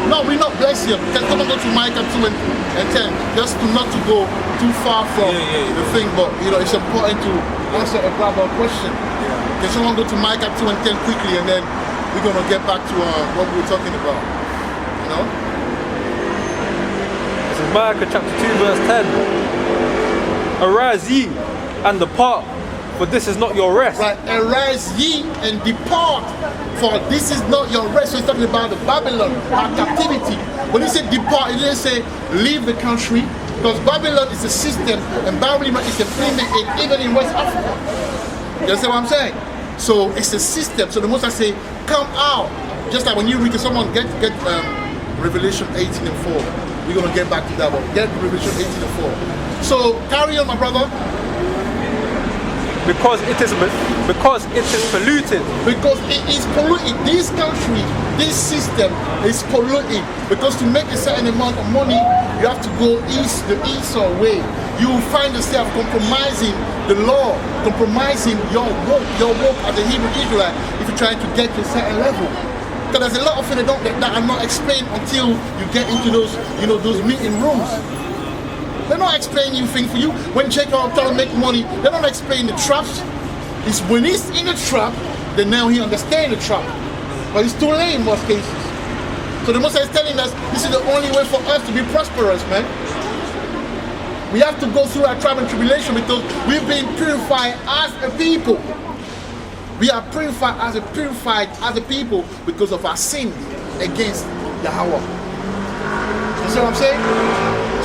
No, we're not blessed here. Come on, go to Micah 2 and 10. Just not to go too far from the thing, but it's important to answer a global question. Can someone go to Micah 2 and 10 quickly, and then we're gonna get back to what we were talking about. This is Micah chapter 2 verse 10. Arise ye and depart, for this is not your rest. Right, arise ye and depart, for this is not your rest. So he's talking about the Babylon, our captivity. When he said depart, he didn't say leave the country, because Babylon is a system and Babylon is implemented even in West Africa. You understand what I'm saying? So it's a system. So the Most I say, come out. Just like when you read, someone get Revelation 18 and 4. We're gonna get back to that one. Get Revelation 18 and 4. So carry on, my brother. Because it is polluted. Because it is polluted. This country, this system is polluted. Because to make a certain amount of money, you have to go the Esau way. You will find yourself compromising the law, compromising your work as a Hebrew Israelite if you're trying to get to a certain level. Because there's a lot of things that are not explained until you get into those meeting rooms. They're not explaining you things for you. When Jacob trying to make money, they don't explain the traps. It's when he's in a trap, then now he understands the trap. But it's too late in most cases. So the Most High is telling us this is the only way for us to be prosperous, man. We have to go through our trial and tribulation because we've been purified as a people. We are purified as a people because of our sin against Yahweh. You see what I'm saying?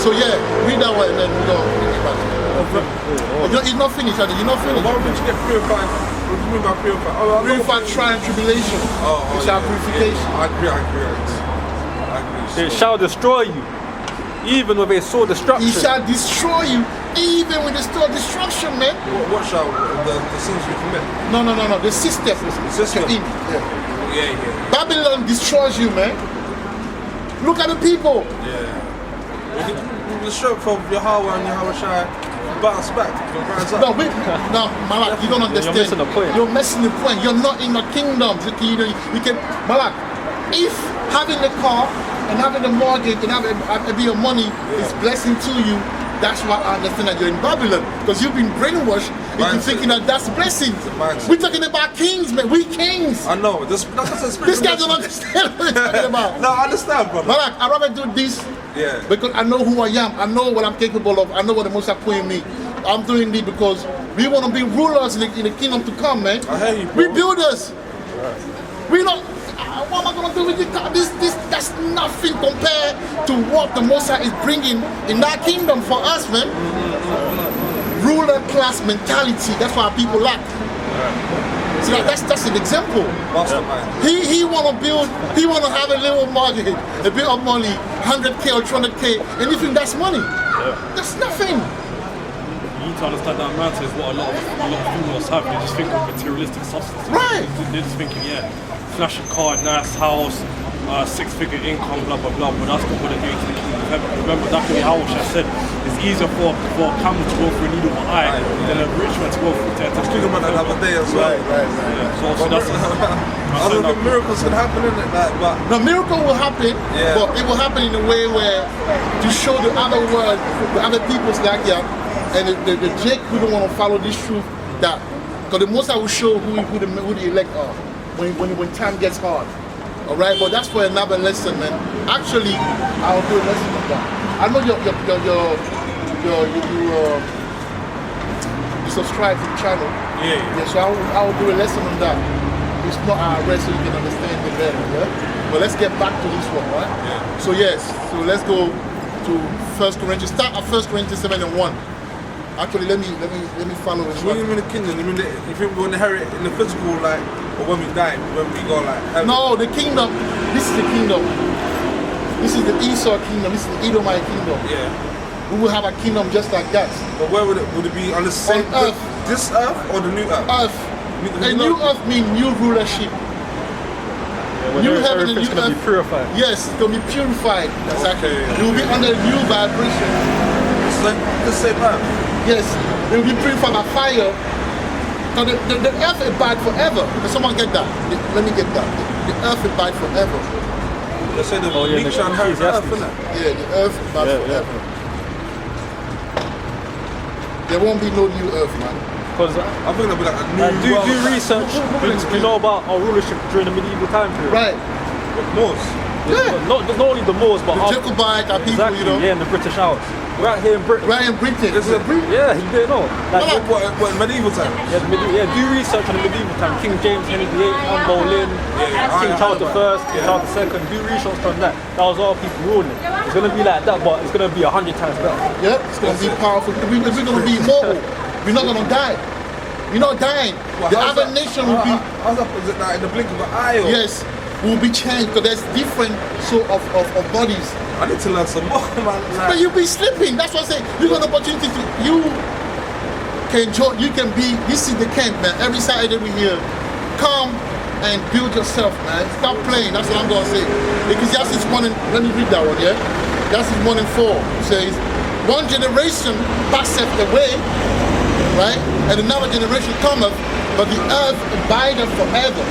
So yeah, read that one and then we go get back to it. It's not finished, are you? You're not finished. Why would you get purified? What do you mean by purified? Purified trial and tribulation. It's our purification. I agree. It shall destroy you, even with a sword destruction. He shall destroy you, even with the sword destruction, man. What shall the sins you commit? No. The system. The system. Yeah. Babylon destroys you, man. Look at the people. Yeah. The strength of Yahweh and Yahweh Shai bounce back, rise up. No, Malak, you don't understand. You're missing the point. You're missing the point. You're not in the kingdom. You can, Malak, if having the car and having the mortgage and having a bit of money is blessing to you, that's why I understand that you're in Babylon. Because you've been brainwashed into thinking that that's blessings. We're talking about kings, man. We kings. I know. This guy don't understand what we're talking about. No, I understand, brother. Malak, I'd rather do this. Yeah. Because I know who I am. I know what I'm capable of. I know what the Most High put in me. I'm doing this because we want to be rulers in the kingdom to come, man. I hear you, bro. We builders. We not. What am I gonna do with this? That's nothing compared to what the Most High is bringing in that kingdom for us, man. Ruler class mentality. That's what our people lack. So that's an example. He wanna build. He wanna have a little mortgage, a bit of money, 100K or 200K, and you think that's money? That's nothing. You need to understand that amount is what a lot of females have. They just think of materialistic substances. Right. They're just thinking, flashy car, nice house, 6-figure income, blah blah blah. But that's not what they're doing to the kingdom of heaven. Remember, that's what Yahweh said. It's easier for a camel to go through a needle of an eye than a rich man to go through to Speaking about that other day as well. Right. So that's I don't think miracles can happen in it, but the miracle will happen, but it will happen in a way where to show the other world, the other peoples like that, and the Jake who don't want to follow this truth, that because the Most I will show who the elect are when time gets hard. All right, but that's for another lesson, man. Actually, I'll do a lesson on that. I know you subscribe to the channel. Yeah. So I will do a lesson on that. It's not our rest, so you can understand it better. Yeah. But let's get back to this one, right? Yeah. So so let's go to 1 Corinthians. Start at 1 Corinthians 7:1. Actually, let me follow this when one. you in the kingdom, you mean you think we'll inherit in the physical, like, or when we die, when we go like heaven? No, the kingdom. This is the kingdom. This is the Esau kingdom. This is the Edomite kingdom. Yeah. We will have a kingdom just like that. But where would it be on the same earth? This earth or the new earth? Earth. A new earth means new rulership. New heaven and new everything's going to be purified. Yes, it's going to be purified. Exactly. Okay. You will be under new vibration. It's like the same earth. Yes, it will be purified by fire. Now the earth abide forever. Can someone get that? Let me get that. The earth abide forever. They say the meek shall inherit the earth, isn't it? Yeah, the earth abide forever. There won't be no new earth, man. Because I think there'll be like a new world. do research. Do you know about our rulership during the medieval time period? Right. Moors. Yeah. Not only the Moors, but The Jacobite are people, exactly, you know. yeah, and the British Isles. Right here in Britain. Right in Britain. This is a Britain. Yeah, you didn't know. Like, What, medieval time? yeah, do research on the medieval time. King James, Henry VIII, Anne Boleyn, King Charles I, Charles II. Do research on that. That was all people ruling. It's gonna be like that, but it's gonna be 100 times better. Yeah, it's going to be powerful. We're going to be immortal. We're not going to die. We're not dying. Well, The how's other that- nation will be, How's that? Is it like in the blink of an eye? Or? yes, will be changed because there's different sort of bodies. I need to learn some more, man. But you'll be sleeping. That's what I say. You got an opportunity to, you can join, you can be, this is the camp, man. Every Saturday we here. Come and build yourself, man. Stop playing. That's what I'm going to say. Ecclesiastes 1 and, let me read that one, yeah? Ecclesiastes 1 and 4 says, one generation passeth away, right? And another generation cometh, but the earth abideth forever.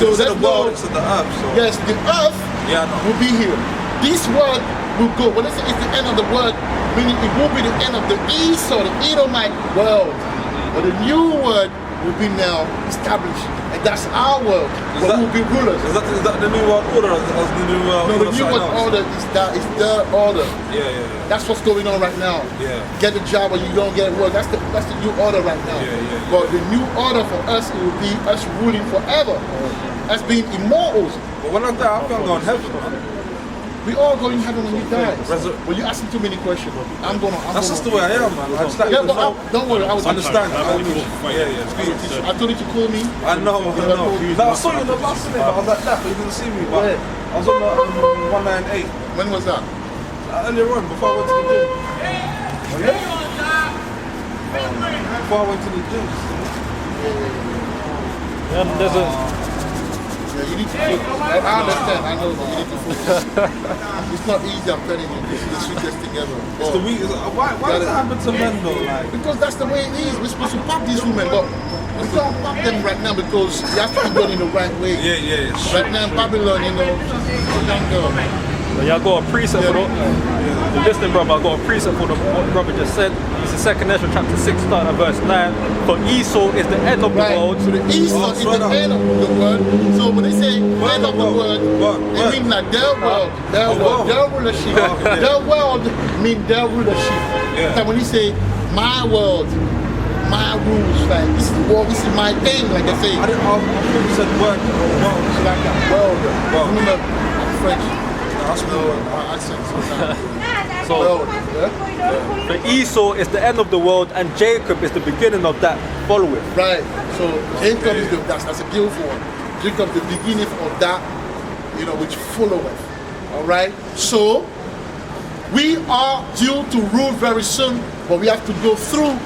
So It's in there's the world, no, it's in the earth. So. yes, the earth Yeah, I know. will be here. This word will go. When I say it's the end of the world, meaning it will be the end of the Esau, the Edomite world. But the new word will be now established. And that's our world. But that- we will be rulers. Is that the new world order or is the new world No, order? the new world something else? order is the order. Yeah. That's what's going on right now. Yeah. Get a job or you don't get work. That's the new order right now. Yeah. But the new order for us, it will be us ruling forever. Us being immortals. But when I die, I think I'm going to heaven, man. We all going to heaven when we die. Resur- Well, you're asking too many questions. That's just the way I am, man. I just like Yeah, to but know. don't worry. I was Understand. Yeah. I told you to call me. I know. No, I saw you in the bus today, but I was like that, but you didn't see me. But Where? I was on the 198 When was that? earlier on before I went to the gym. Before I went to the gym. There's a Yeah, you need to focus. I understand. I know, but you need to focus. It's not easy. I'm telling you. This is the sweetest thing ever. It's the week. Why does it happen to men though? Like, Because that's the way it is. We're supposed to pop these women, but we can't pop them right now because you have to be done in the right way. yeah. Right now in Babylon, you know, she's a young girl. Yeah, I got a precept for the listen, brother. I got a precept for what the brother just said. It's the 2nd Ezra chapter 6, starting at verse 9. For Esau is the end of the Right. world. So the Esau is the end of the world. So when they say end of the world, it means like their world, their rulership. Their world mean their rulership. Yeah. So when you say my world, my rules, like this is the world, this is my thing, like they say. I thought you said word. It's like that world. World. Remember, I'm French. That's No, my accent sometimes. So World, yeah? for Esau is the end of the world, and Jacob is the beginning of that following. Right. So Jacob is that's a beautiful one. Jacob the beginning of that, you know, which followeth. All right. So we are due to rule very soon, but we have to go through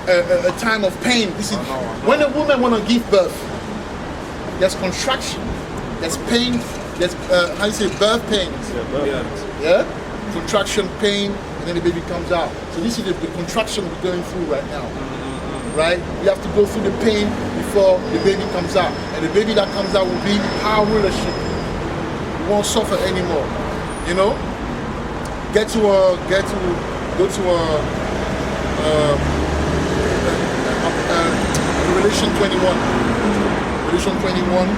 a time of pain. This is when a woman want to give birth. There's contraction, there's pain, there's how you say birth pains. Yeah? Contraction, pain, and then the baby comes out. So this is the contraction we're going through right now. Right? We have to go through the pain before the baby comes out. And the baby that comes out will be our rulership. We won't suffer anymore. You know? Go to Revelation 21. Revelation 21.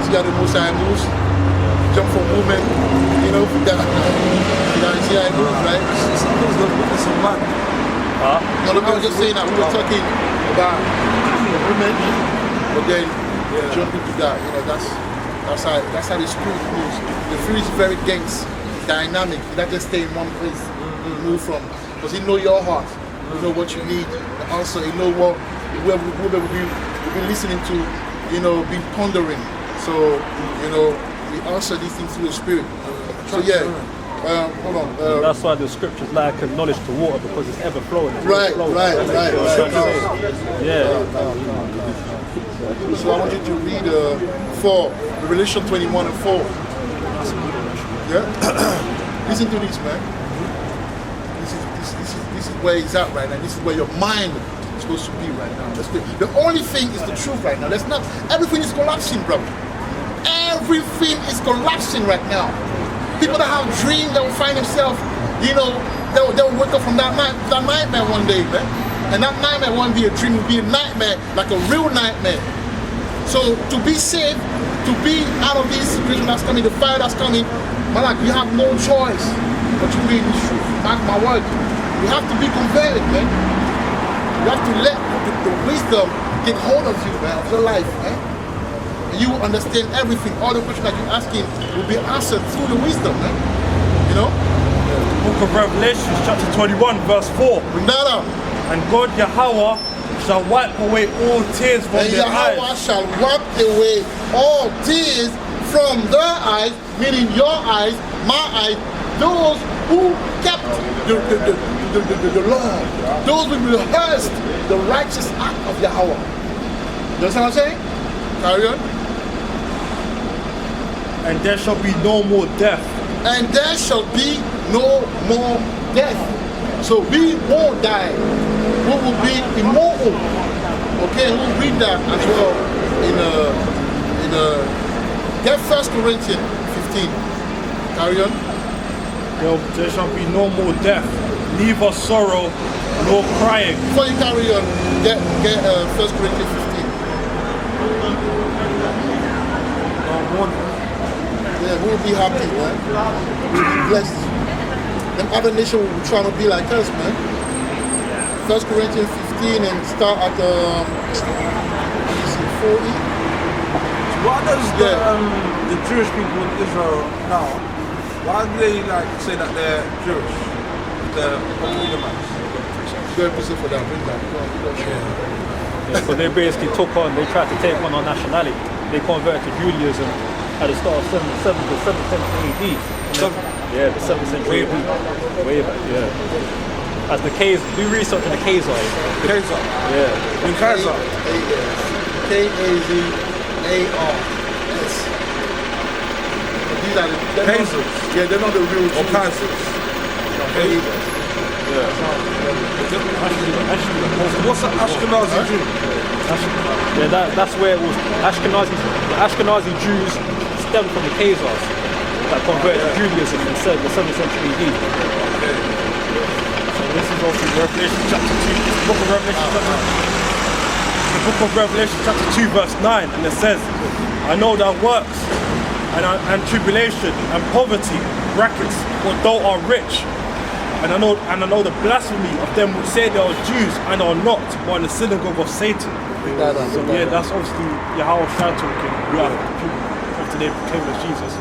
See how the Most High moves? Jump from movement, you know, from that. See how it moves, right? It's a man. No, look, I was just saying that we were talking about women, but then jump into that. You know, that's how the spirit moves. The spirit is very dense, dynamic. You not just stay in one place. You move from, because he know your heart. You know what you need. And also, you know what we'll be listening to. You know, be pondering. So, you know, we answer these things through the spirit. So yeah. Hold on. That's why the scriptures liken knowledge to water, because it's ever flowing. It's Right. Yeah. So I want you to read 4, Revelation 21 and 4. Yeah? Listen to this, man. This is where it's at right now. This is where your mind is supposed to be right now. The only thing is the truth right now. Everything is collapsing, bro. Everything is collapsing right now. People that have dreams, they will find themselves, you know, they'll wake up from that nightmare one day, man. And that nightmare won't be a dream, it will be a nightmare, like a real nightmare. So to be saved, to be out of this situation that's coming, the fire that's coming, man, like you have no choice but to read this truth. Mark my word. You have to be converted, man. You have to let the wisdom get hold of you, man, of your life, man. And you will understand everything. All the questions that you're asking will be answered through the wisdom, man. You know? Book of Revelation, chapter 21, verse 4. Bring that up. And God Yahweh shall wipe away all tears from And their Yahweh eyes. shall wipe away all tears from their eyes, meaning your eyes, my eyes, those who kept the law, those who rehearsed the righteous act of Yahweh. You understand what I'm saying? Carry on. And there shall be no more death. And there shall be no more death. So we won't die. We will be immortal. Okay, we'll read that as well get 1 Corinthians 15. Carry on. There shall be no more death, neither sorrow nor crying. Before you carry on, get 1 Corinthians 15. Yeah, we'll be happy, man. We'll be blessed. Them other nations will be trying to be like us, man. 1 Corinthians 15 and start at 40. Why does the Jewish people in Israel now, why do they like say that they're Jewish? The Edomites. Good person for that. Bring that. Yeah, so they basically they tried to take on our nationality. They converted to Judaism at the start of the 7th century AD. Yeah, the 7th century AD. Way back, yeah. As the K's, do research on the Khazars. Khazar. Yeah. In Khazar. K-A-Z-A-R-S. These are the Khazars. Yeah, they're not the real Or Jews. Khazars. What's an Ashkenazi Jew? Yeah, that's where it was. The Ashkenazi Jews stemmed from the Khazars that converted to Judaism in the 7th century AD. So this is also Revelation chapter 2. The book of Revelation chapter 2 verse 9, and it says, I know thy works and tribulation and poverty, brackets, but thou art rich. And I know the blasphemy of them who say they are Jews and are not, but in the synagogue of Satan. So yeah, that's obviously Yahweh Shai talking. We are the people of today proclaiming as Jesus.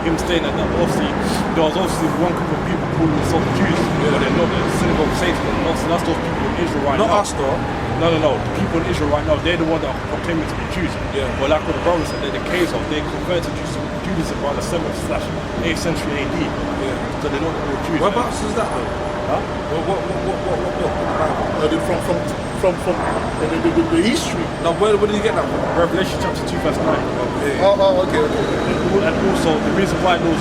Him saying that obviously there was obviously one group of people calling themselves Jews, but they're not. The synagogue of Satan. And obviously that's those people in Israel right now. Not us though. No. The people in Israel right now, they're the ones that are proclaiming to be Jews. Yeah. But like what the brother said, they're the Khazars. They converted to Judaism around the 7th/8th century AD. Yeah. So they're not the real Jews. Whereabouts is that though? Huh? What? From the history. Now where did you get that from? Revelation chapter 2 verse 9. Okay. Okay. And also the reason why those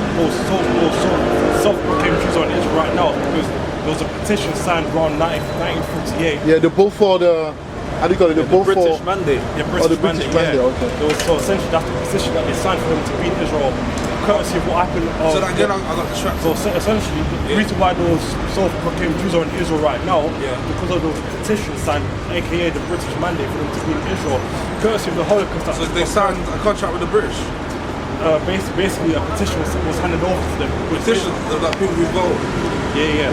self-proclaimed Jews are in Israel right now is because there was a petition signed around 1948. Yeah, the both for the, how do you call it? The both British for Mandate. The Oh, the British Mandate, okay. So essentially that's the petition that they signed for them to be in Israel, courtesy of what happened. So that again, I got distracted. So essentially, the reason why those self-proclaimed Jews are in Israel right now, because of those petitions signed, aka the British Mandate for them to be in Israel, courtesy of the Holocaust. So they signed a contract with the British. Basically, a petition was handed over to them. Petition of like people who vote. Yeah,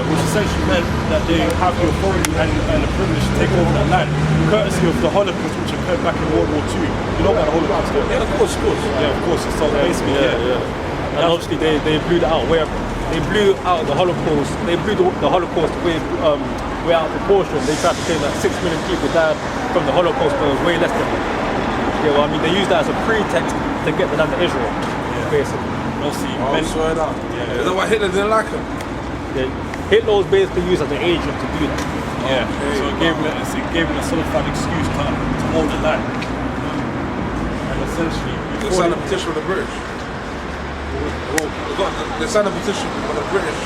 which essentially meant that they have the authority and the privilege to take over that land, courtesy of the Holocaust, which occurred back in World War II. You know about the Holocaust? Yeah, of course. Yeah, of course. So basically, And obviously they blew that out. They blew out the Holocaust. They blew the Holocaust way out of proportion. They tried to claim that 6 million people died from the Holocaust, but it was way less than that. Yeah, well, I mean, they used that as a pretext to get the land of Israel, basically. obviously, I swear that. Is that why Hitler didn't like him? Yeah. Hitler was basically used as an agent to do that. Yeah, so it gave him a solidified excuse to hold the land. And essentially, They signed a petition with the British. They signed a petition with the British,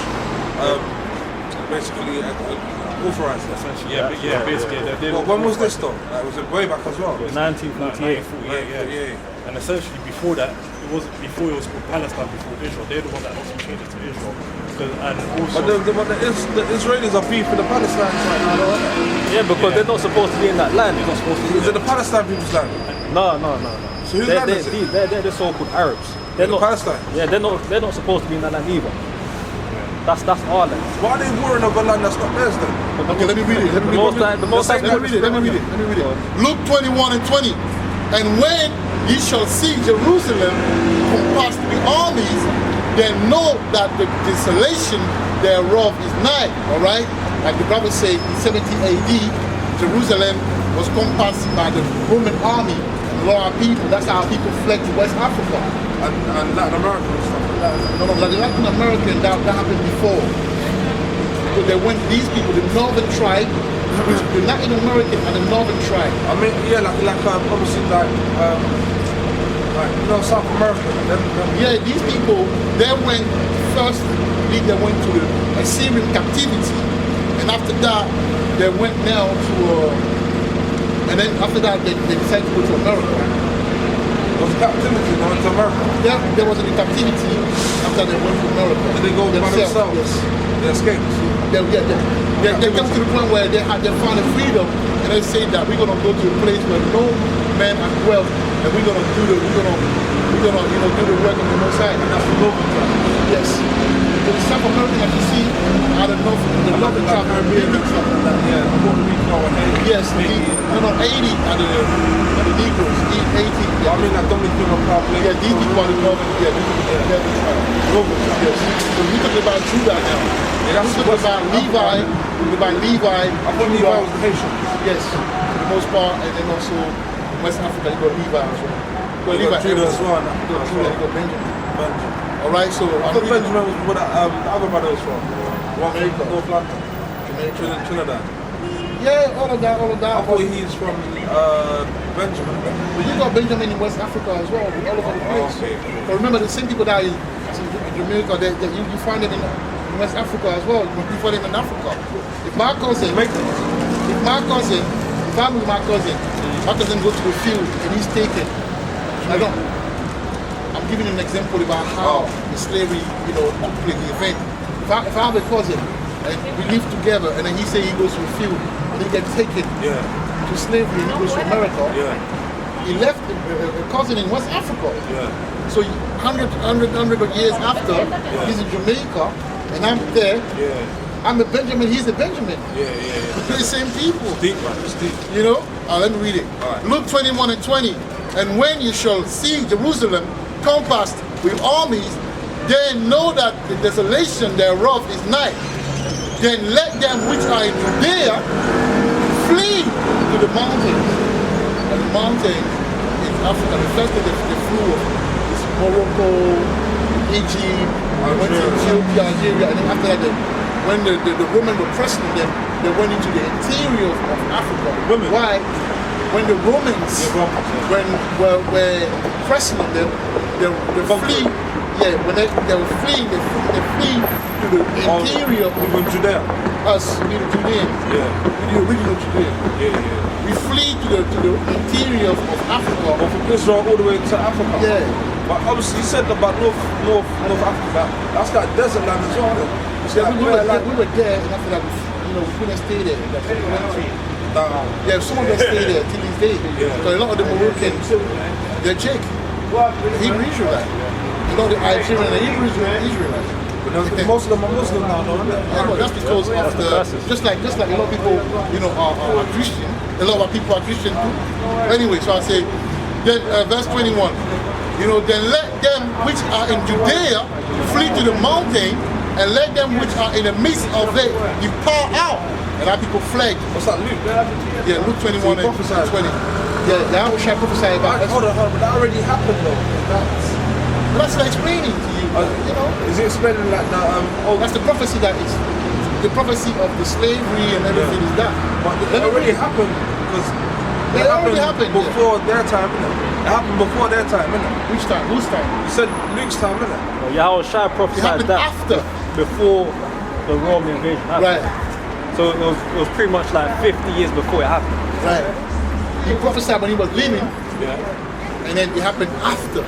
basically authorised it. essentially, basically. Well, when was this though? Was it way back as well? 1948. Yeah. And essentially, before that, it wasn't before it was called Palestine before Israel. They're the ones that actually changed it to Israel. And also, the Israelis are beefing the Palestine right now, though, aren't they? Yeah, because they're not supposed to be in that land. They're not supposed to be Is it the Palestine people's land? No. So whose land is it? They're the so-called Arabs. They're not Palestine? Yeah, they're not supposed to be in that land either. That's our land. Why are they warring over land that's not theirs then? Okay, let me read it. Let me read it. Luke 21 and 20. And when ye shall see Jerusalem compassed with armies, then know that the desolation thereof is nigh. All right? Like the Bible said, in 70 AD, Jerusalem was compassed by the Roman army and a lot of people. That's how people fled to West Africa. And Latin America and stuff like that. No, like Latin American, that happened before. So they went, these people, the northern tribe, the Latin American and the northern tribe. I mean, yeah, obviously South America. Yeah, these people, they went to the Assyrian captivity, and after that, they went now to, and then after that, they decided to go to America. Was captivity, they went to America. There was a captivity after they went to America. Did they go by themselves? Yes. They escaped. They come to the point where they found a freedom, and they say that we're gonna go to a place where no man has dwelt, and we're gonna do the work of the Most High. And that's the Northern tribe. Yes. So the South American, as you see, are the Northern tribe. Yeah, Puerto Rico and Haiti. Yes, 80 are the Negroes. 80. I mean, like Dominican Republic. Yeah, these people are the Northern. Yeah, they're the tribe. Northern tribe. Yes. So we're talking about Judah now. Yeah, that's we're talking about Levi. We're about Levi. I thought Levi was the Haitian. Yes, for the most part, and then also in West Africa, you got Levi as well. You got Judah as well. You got Benjamin. Benjamin. All right, so I thought Benjamin was where the other brother was from. Jamaica. North London. Trinidad. Yeah, all of that. I thought he's from Benjamin. But you got Benjamin in West Africa as well, all over the place. Okay. But remember, the same people that are in Jamaica, you find them in West Africa as well. You find them in Africa. If I'm with my cousin, my cousin goes to the field and he's taken. I'm giving an example about how the slavery, took place, the event. If I have a cousin and we live together, and then he say he goes to the field and he gets taken to slavery and he goes to America. He left a cousin in West Africa. So 100 of years after, he's in Jamaica and I'm there. I'm a Benjamin, he's a Benjamin. We're the same people. Deep, man. It's deep. Let me read it. Right. Luke 21 and 20. And when you shall see Jerusalem compassed with armies, then know that the desolation thereof is nigh. Then let them which are in Judea flee to the mountains. And the mountain is Africa. The first thing they flew is Morocco, Egypt, went to Ethiopia, Algeria, and then after that, when the Romans were pressing them, they went into the interior of Africa. Women. Why? When the Romans were pressing on them, they flee. Yeah, when they were fleeing, they flee to the interior of Judea. Us, the Judeans. The original Judeans. We flee to the interior of Africa. Or from Israel all the way to Africa. Yeah. But obviously you said about North Africa, that's like desert land as well. We were there, and after that, we couldn't stay there. Yeah, some of them stay there till this day. Because a lot of the Moroccans, they're Czech. Hebrew Israelite. A lot of the Algerian and Hebrew Israelite. Most of them are Muslim now, don't they? Yeah, but that's because of the just like a lot of people, are Christian. A lot of people are Christian too. Anyway, so I say, then verse 21. Then let them which are in Judea flee to the mountain, and let them which are in the midst of it depart out. And our people fled. What's that, Luke? Yeah, Luke 21 and 20. Yeah, I wish I prophesied about that. Hold on, but that already happened though. That's what I'm explaining to you. Is it explaining like that? That's the prophecy that is. The prophecy of the slavery and everything is that. But it already happened because it already happened before their time, innit? It happened before their time, innit? Which time? Whose time? You said Luke's time, innit? Well, Yahweh Shai prophesied that after, before the Roman invasion happened. Right. So it was pretty much like 50 years before it happened. Right. He prophesied when he was living. And then it happened after.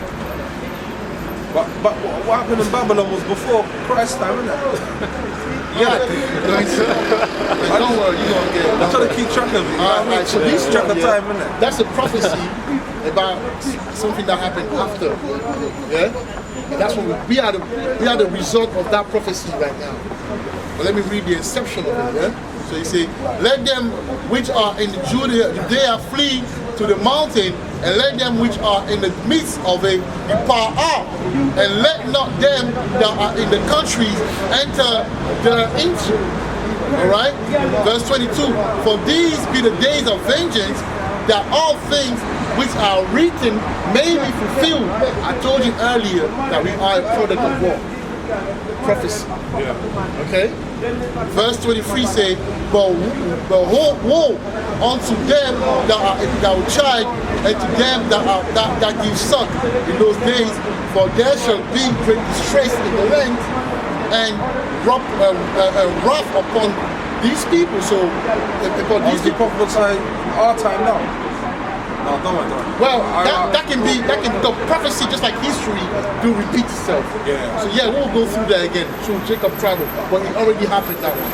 But what happened in Babylon was before Christ's time, isn't it? Yeah. Don't worry, you're going to get it. I'm trying to keep track of it. Alright, so this track one, of yeah, time, innit? that's a prophecy about something that happened after. Yeah? And that's what we are the result of that prophecy right now. But let me read the inception of it, yeah? So you say, let them which are in Judea flee to the mountain, and let them which are in the midst of it depart out, and let not them that are in the countries enter into. Alright? Verse 22, for these be the days of vengeance, that all things which are written may be fulfilled. I told you earlier that we are a product of war. Prophecy. Okay? Verse 23 say, but woe unto them that will chide, and to them that give suck in those days, for there shall be great distress in the land, and wrath upon these people. So upon these people prophesy our time now. No, don't worry. well, that can be the prophecy, just like history, do repeat itself. Yeah. So yeah, we'll go through that again through Jacob travel, but it already happened that one.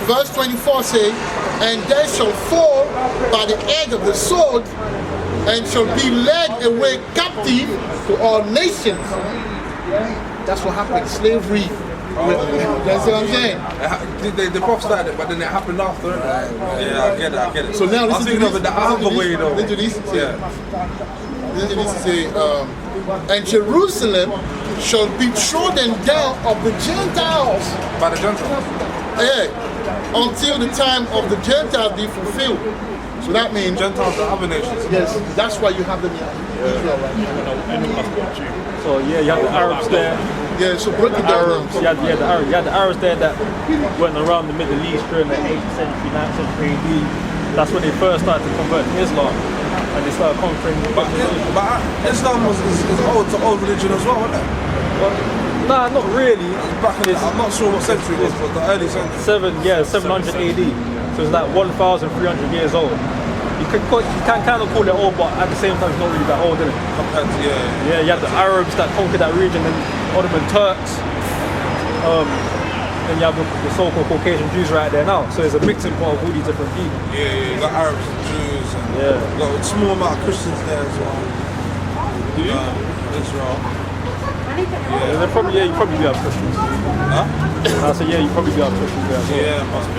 Verse 24 say, and they shall fall by the edge of the sword, and shall be led away captive to all nations. That's what happened. Slavery. That's what I'm saying. They prophesied it, but then it happened after. Yeah, I get it. So now I was listen thinking to of this. it the other way though. Listen to this. Yeah. Listen to this. Say, and Jerusalem shall be trodden down of the Gentiles. By the Gentiles. Yeah, until the time of the Gentiles be fulfilled. So that means Gentiles are other nations. yes, that's why you have them in Israel right now. So yeah, you have the Arabs there. Yeah, so break it down. Arabs, you had the Arabs there that went around the Middle East during the 8th century, 9th century AD. That's when they first started to convert to Islam, and they started conquering. But Islam is old religion as well, isn't it? Well, nah, not really. Back in I'm not sure what century it was, but the early century. 700 AD. So it's like 1,300 years old. You can kind of call it old, but at the same time it's not really that old, is it? Compared to, yeah. Yeah, you had the Arabs that conquered that region, and Ottoman Turks. Then you have the so-called Caucasian Jews right there now. So it's a mixing pot of all these different people. Yeah, you got Arabs and Jews, and you got a small amount of Christians there as well. Do you? Israel. Yeah, you probably do have Christians. Huh? I said, yeah, you probably do have Christians there as well. Yeah, must be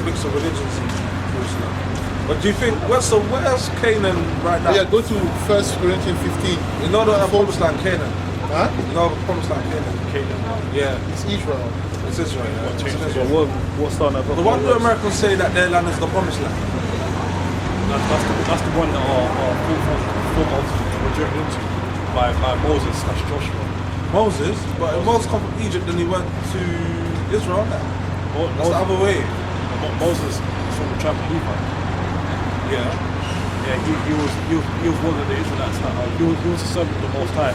mix of religions in Jerusalem. But do you think, where's Canaan right now? Yeah, go to 1 Corinthians 15. You know the promised land, Canaan? Huh? You know the promised land, Canaan? Yeah. It's Israel. It's Israel, yeah. It's So Israel. what's starting up? The one do Americans say that their land is the promised land? That's the one that our forefathers were driven into by Moses / Joshua. Moses? But Moses come from Egypt and he went to Israel, isn't it? That's the other way. Moses is from the tribe of Levi. Yeah. Yeah, he was one of the Israelites that he was a servant of the Most High.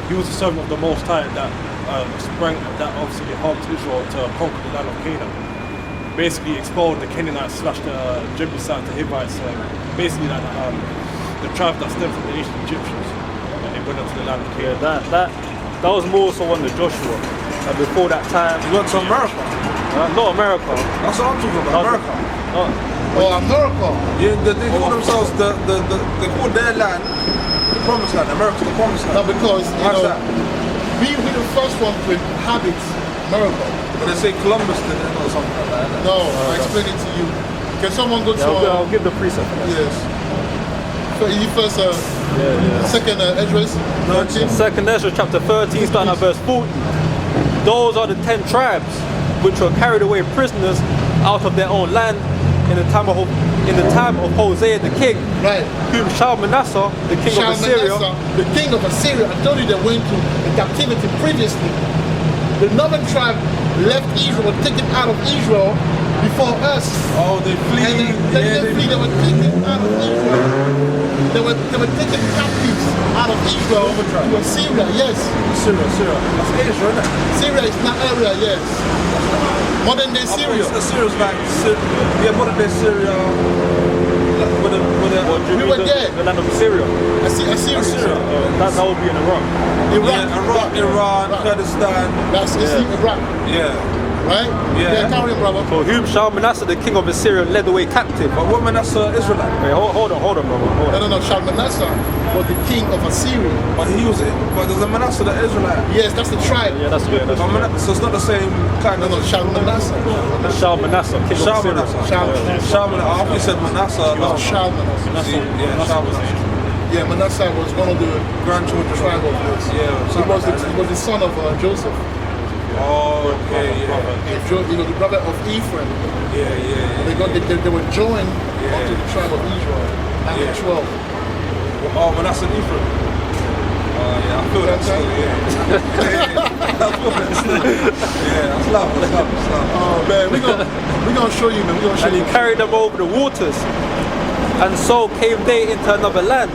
He was a servant of the Most High that obviously helped Israel to conquer the land of Canaan. Basically expelled the Canaanites / the Jebusites, the Hivites, basically the tribe that stemmed from the ancient Egyptians, and they went into the land of Canaan. Yeah, that was more so under Joshua. And before that time, He went to America. not America. That's what I'm talking about, America. Oh, America. Yeah, they call themselves they call their land the promised land. America's the promised Now land. because, Why's that? we were the first one to inhabit America. But they say Columbus did it or something like that. No, I explain it to you. Can someone go to I'll give the precept. yes. So you first second address 13. Second Ezra chapter 13, starting at verse 40. Those are the 10 tribes which were carried away prisoners out of their own land in the time of Hosea the king, Right. whom Shalmaneser, the king of Assyria, Shalmaneser, the king of Assyria, I told you they went to captivity previously. The northern tribe left Israel, were taken out of Israel before us. Oh, they flee. And they were taken out of Israel. They were taken captives out of Israel to Assyria, yes. Syria. That's Asia, isn't it? Syria is not area, yes. Modern day Syria. Syria's like, modern day Syria, What do you We mean were the, there. the land of Syria? Assyria. That would be in Iraq. Iran, Kurdistan. That's Iraq, Yeah. right? Yeah. Carry on, brother. So whom Shalmaneser, the king of Assyria, led away captive. But women, that's Israelite. Wait, hold on, brother. Hold on. No. Shalmaneser was the king of Assyria. But he was it. But there's a Manasseh that Israelite. Yes, that's the tribe. Yeah, that's good. But so it's not the same kind No, of. Shalmaneser. Shalmaneser, king of Assyria. Shalmaneser. I thought you said Manasseh. Shalmaneser. Yeah, Shalmaneser. Yeah, Manasseh was one of the Grandchildren. tribe of this. Yeah. He was the son of Joseph. Oh, okay, yeah. He was the brother of Ephraim. Yeah. They were joined onto the tribe of Israel. And Yeah. 12. Oh, Manasseh and Ephraim. Oh, yeah, I feel that still, yeah. Yeah, that's love. Oh man, we're gonna show you, man. We're gonna show And he you. carried them over the waters. And so came they into another land.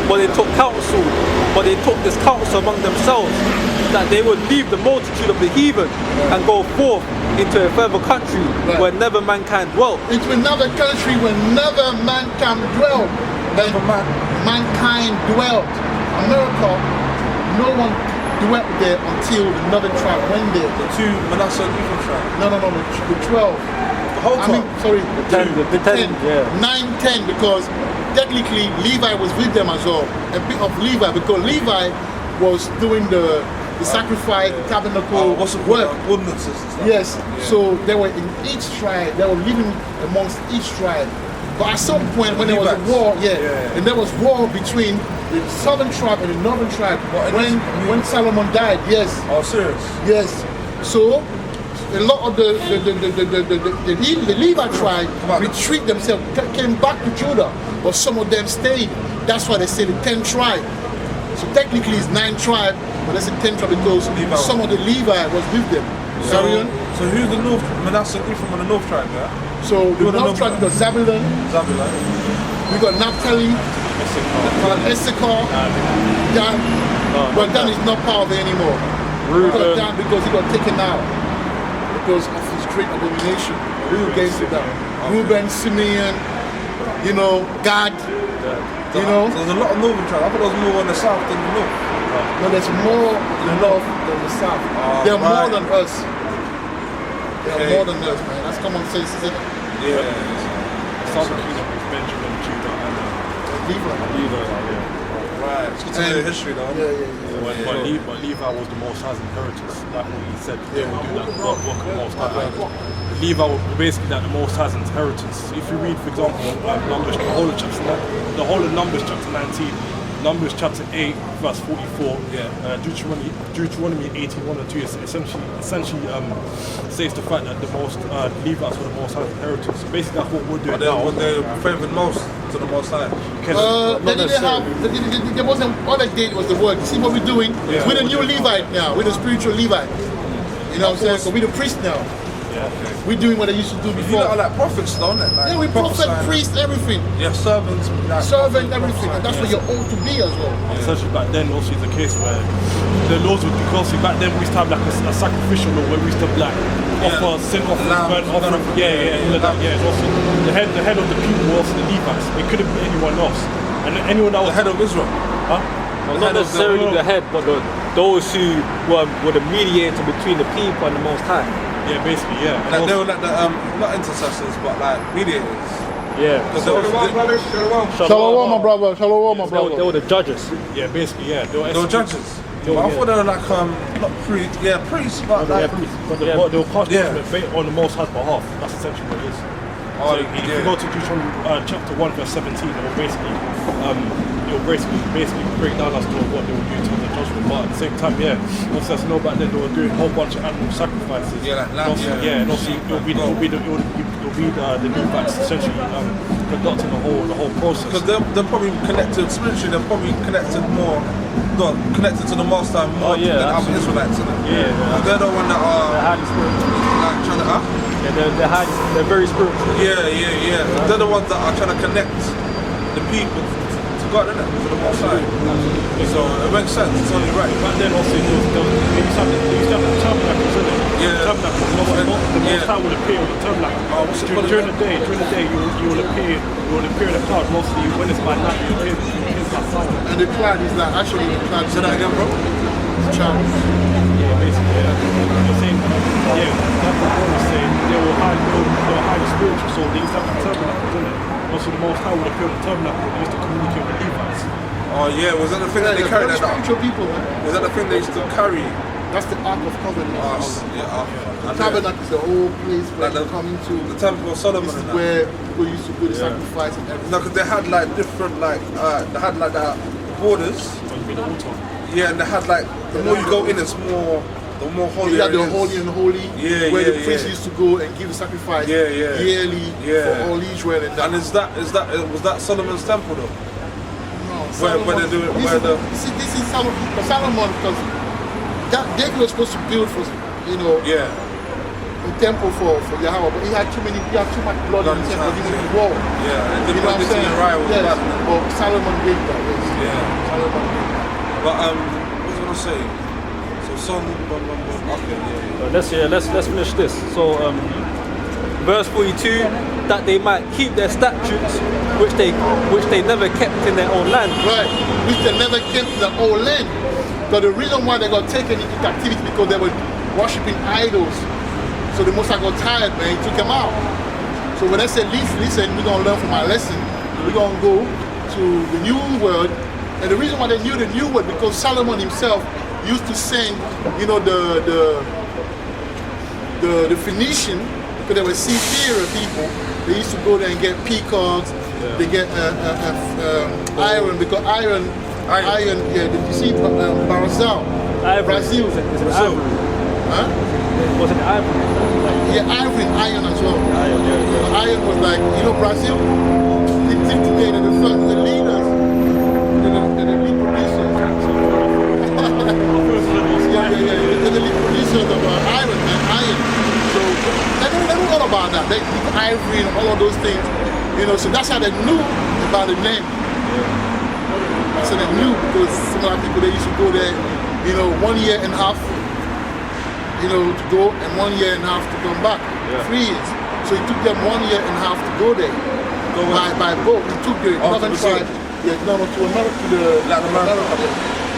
But they took this counsel among themselves, that they would leave the multitude of the heathen and go forth into a further country where never mankind dwelt. Into another country where never mankind dwelt. Mankind dwelt. America, no one dwelt there until the northern tribe went there. The two Manasseh and Ephraim tribes. No, the 12. The whole I 12. mean, sorry, The 10, yeah. 9, 10, because technically Levi was with them as well. A bit of Levi, because Levi was doing the sacrifice, the tabernacle What's the work. ordinances and stuff? Yes, so they were in each tribe, they were living amongst each tribe. But at some point when there was a Levites. war, and there was war between the southern tribe and the northern tribe. When Solomon died, yes. Oh, serious? Yes. So a lot of the Levi tribe retreat themselves, came back to Judah, but some of them stayed. That's why they say the 10 tribe. So technically it's 9 tribe, but let's say 10 tribe because some of the Levi was with them. Carry on. So who's the north? Manasseh and Ephraim on the north tribe, yeah? So the north tribe, we got Zabulon, Zabulon. we got Naphtali, Issachar, Dan. But Dan is not part of it anymore. We got Dan because he got taken out because of his great abomination. Who gave to them? Reuben, Simeon, Gad, So there's a lot of northern tribes. I thought there was more on the south than the north. No, there's more in the north than the south. They're more than us. They're more than us, man. That's common sense, isn't it? Yeah. Southern kingdom is Benjamin, Judah, and Levi. Right. It's good to know the history, though. But Levi was the Most High's inheritance. Like what he said, they would do that work of the Most High. Levi was basically like the Most High's inheritance. If you read, for example, Numbers, the whole of Numbers chapter 19, Numbers chapter 8, verse 44, Deuteronomy 18, 1 and 2, essentially says the fact that the Levites were the Most High's inheritance. So basically that's what we're doing now. They favored most to the Most High. They didn't have, there wasn't, all they did was the word. You see what we're doing? We're the new Levite now. We're the spiritual Levite. You know what I'm saying? So we're the priest now. We're doing what they used to do You before. lot are like prophets, don't it? Like We prophet, prophesying. priest, everything. Yeah, servants. Like, Servant, everything. And that's what you're ought to be as well. Essentially back then also is a case where the laws would be costly. Back then we used to have like a sacrificial law where we used to like offer sin offerings, burnt offering. All of that. Yeah, it's also the head of the people was also the Levites. It couldn't be anyone else. And anyone that was the head of Israel. Well, not necessarily the head, but those who were the mediator between the people and the Most High. Yeah, basically, yeah. Like they were like the not intercessors, but like mediators. Yeah. Shalom, my brother. Shalom, my They brother. were the judges. Yeah, basically, yeah. They were judges. But I thought they were like not priests. Yeah, priests, but like But they will pass judgment on the Most High's behalf. That's essentially what it is. So if you go to Deuteronomy chapter 1 verse 17, it will basically break down as to what they will do to the judgment. But at the same time, also as you know back then they were doing a whole bunch of animal sacrifices. Yeah, like lambs. And also it will be the Levites essentially conducting the whole process. because they're probably connected spiritually. They're probably connected to the Most High more than other Israelites. They're the one that are They're highly spiritual. like trying to. Yeah, they're very spiritual. Yeah. They're the ones that are trying to connect the people to God, innit? To the Most High. So it makes sense. It's only right. Back then also there used to have the tabernacles, isn't it? Yeah. Tabernacles. The Most High will appear on the tabernacle. During the day, you will appear in the cloud. Mostly when it's by night, you appear by someone. And the cloud is like actually the cloud. Say that again, bro. It's Charles. Yeah, basically. You're saying, that's what Paul was saying. They will hide the spiritual soul. They used to have the tabernacle, isn't it? Also, the Most High will appear on the tabernacle. They used to communicate with Levites. Oh yeah, was that the thing that they carried? Very spiritual people, man. Was that the thing they used to carry? That's the Ark of Covenant. Yeah. The tabernacle is the whole place where Like they come into. the Temple of Solomon. This is and that. where people used to go to sacrifice and everything. No, because they had like different they had like borders. Be the altar. Yeah, and they had like the more you go in, it's more the more holy. You had the it is. holy and holy, Yeah, where yeah, the priest yeah. used to go and give the sacrifice Yeah. yearly Yeah. for all Israel and that. And was that Solomon's temple though? Where they do it? This is Solomon, because David was supposed to build for, Yeah. a temple for Yahweh, but he had too much blood in the temple, he went to war. Yeah. And You know what I'm saying? Uriah was Yes, bad. but Solomon did that. Yes. Yeah. Solomon did that. But what was I gonna say? So son, okay, yeah. Let's finish this. So verse 42, that they might keep their statutes which they never kept in their own land. Right, which they never came to their own land. But the reason why they got taken into captivity because they were worshipping idols. So the Most High got tired, man, he took them out. So when they said, listen, we're gonna learn from our lesson, we're gonna go to the new world. And the reason why they knew the new world, because Solomon himself used to send, the Phoenician, because they were seafarer people, they used to go there and get peacocks, they get iron, because iron, did you see Brazil? Brazil. Is it ivory? Huh? Was it ivory? Yeah, ivory and iron as well. Yeah. Iron was like, Brazil, they together the leaders, the lead producers. They're the lead producers of iron. So they knew all about that. They ivory and all of those things. So that's how they knew about the land. So they knew, because some of the people, they used to go there, 1 year and a half, to go, and 1 year and a half to come back. 3 years. So it took them 1 year and a half to go there. By boat. It took the northern tribe, to America, to the Latin America.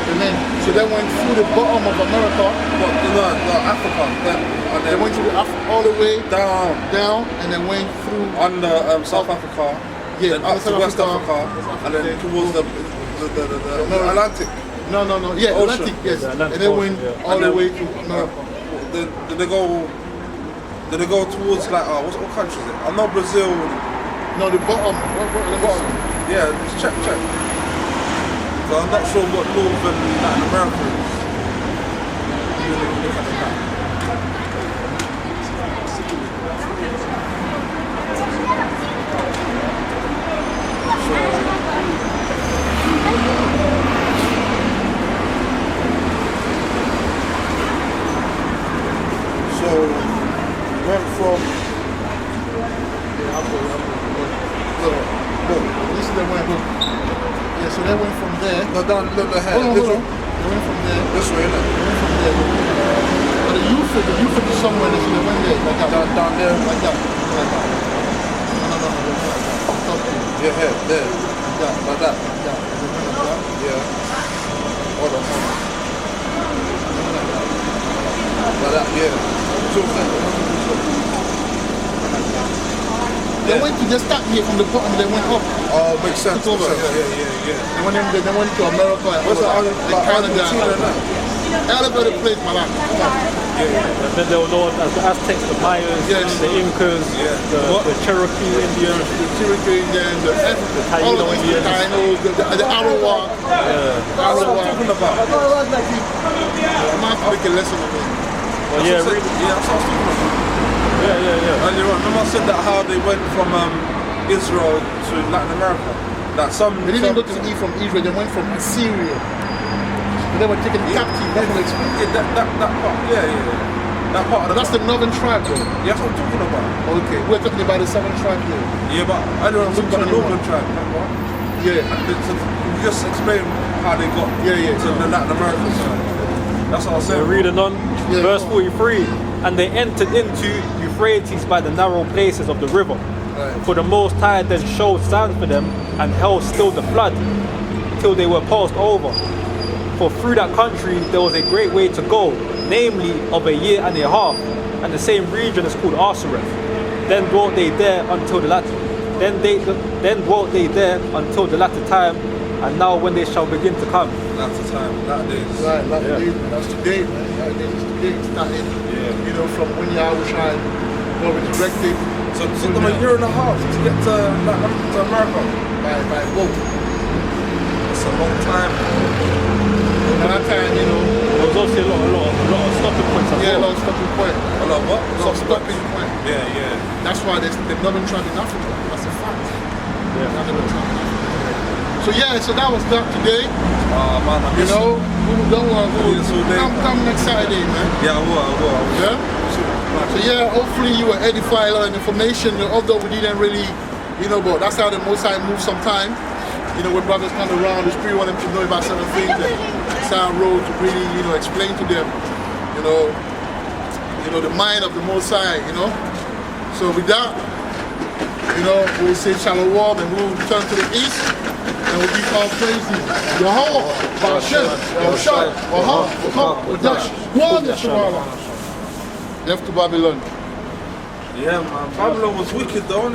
And then, so they went through the bottom of America. No, Africa. They went all the way down, and then went through under South Africa, yeah, then up to South West Africa, and then towards the Atlantic. No. Yeah, Ocean. Atlantic, yes. The Atlantic And they went Ocean, all the way to America. Did they go towards like what country is it? I know Brazil. No, the bottom. The bottom. Yeah, just check. So I'm not sure what Northern Latin America is. Look at the map. So went from This is the way. Yeah, so they went from there. no down look ahead. Hold on. They went from there. This way, innit? They went from there. But the Euphrates is somewhere. So they went there like that. Down there. Like that. Like that. No. Top to you. Yeah, here, there. Like that. Like that. They went like that. Yeah. Hold on. Like that, yeah. They went to just start here from the bottom. They went up. Oh, makes sense. Took over. Yeah. They went to America and What's all that? that. Like Canada. Argentina and that? All over the place, my man. And then they were known as the Aztecs, the Mayas, Yes. the Incas, the Cherokee Indians. The Cherokee Indians, the Taino all of these, Indians. the Tainos, the Arawak. That's what I'm talking about. I'm not making a lesson of it. Well, yeah, really. Yeah, that's what I was talking about. Yeah. Earlier on, remember I said that how they went from Israel to Latin America? That some They didn't go to eat from Israel, they went from Assyria. They were taken captive. That's what it's that part, that part of That's the northern tribe, though. yeah, that's what I'm talking about. Okay, we're talking about the southern tribe here. Yeah, but earlier on I was talking about the northern tribe. Remember? Yeah. You just explain how they got Yeah. to the Latin American side. That's what I was So saying. reading on, Yeah. verse 43, and they entered into Euphrates by the narrow places of the river. Right. For the Most High then showed signs for them, and hell stilled the flood, till they were passed over. For through that country there was a great way to go, namely of a year and a half, and the same region is called Arsareth. Then dwelt they there until the latter. Then dwelt they there until the latter time, and now when they shall begin to come. Latter time, latter days. Right, that's today, man. That is today starting. Yeah. You know, from when Yahweh Shai was resurrected So it took them a year and a half to get to America. by boat. It's a long time. At that time, you know, There was also a lot of stopping points as yeah, a well. lot of stopping point. A lot of what? A lot of stopping point. Yeah, yeah. That's why they've not been trapped in Africa. That's a fact. Yeah. They've not been trapped in Africa. So yeah, so that was that today. Man, I You miss know, we don't want to Yes, all day. come next Saturday, man. Yeah, I will. Yeah. So yeah, hopefully you were edified a lot of information. Although we didn't really, you know, but that's how the Most High moves sometimes. You know, when brothers come around, the Spirit want them to know about certain things, and Sound Road to really, you know, explain to them, you know, the mind of the Most High, you know. So with that, you know, we'll say Shalom, and we'll turn to the east, and we'll give all praises. Yahweh, Ba'ashem, Yahushua, Wahab, Wahab, Wadash, one Yeshua. Left to Babylon. Yeah, man. Babylon was wicked, though.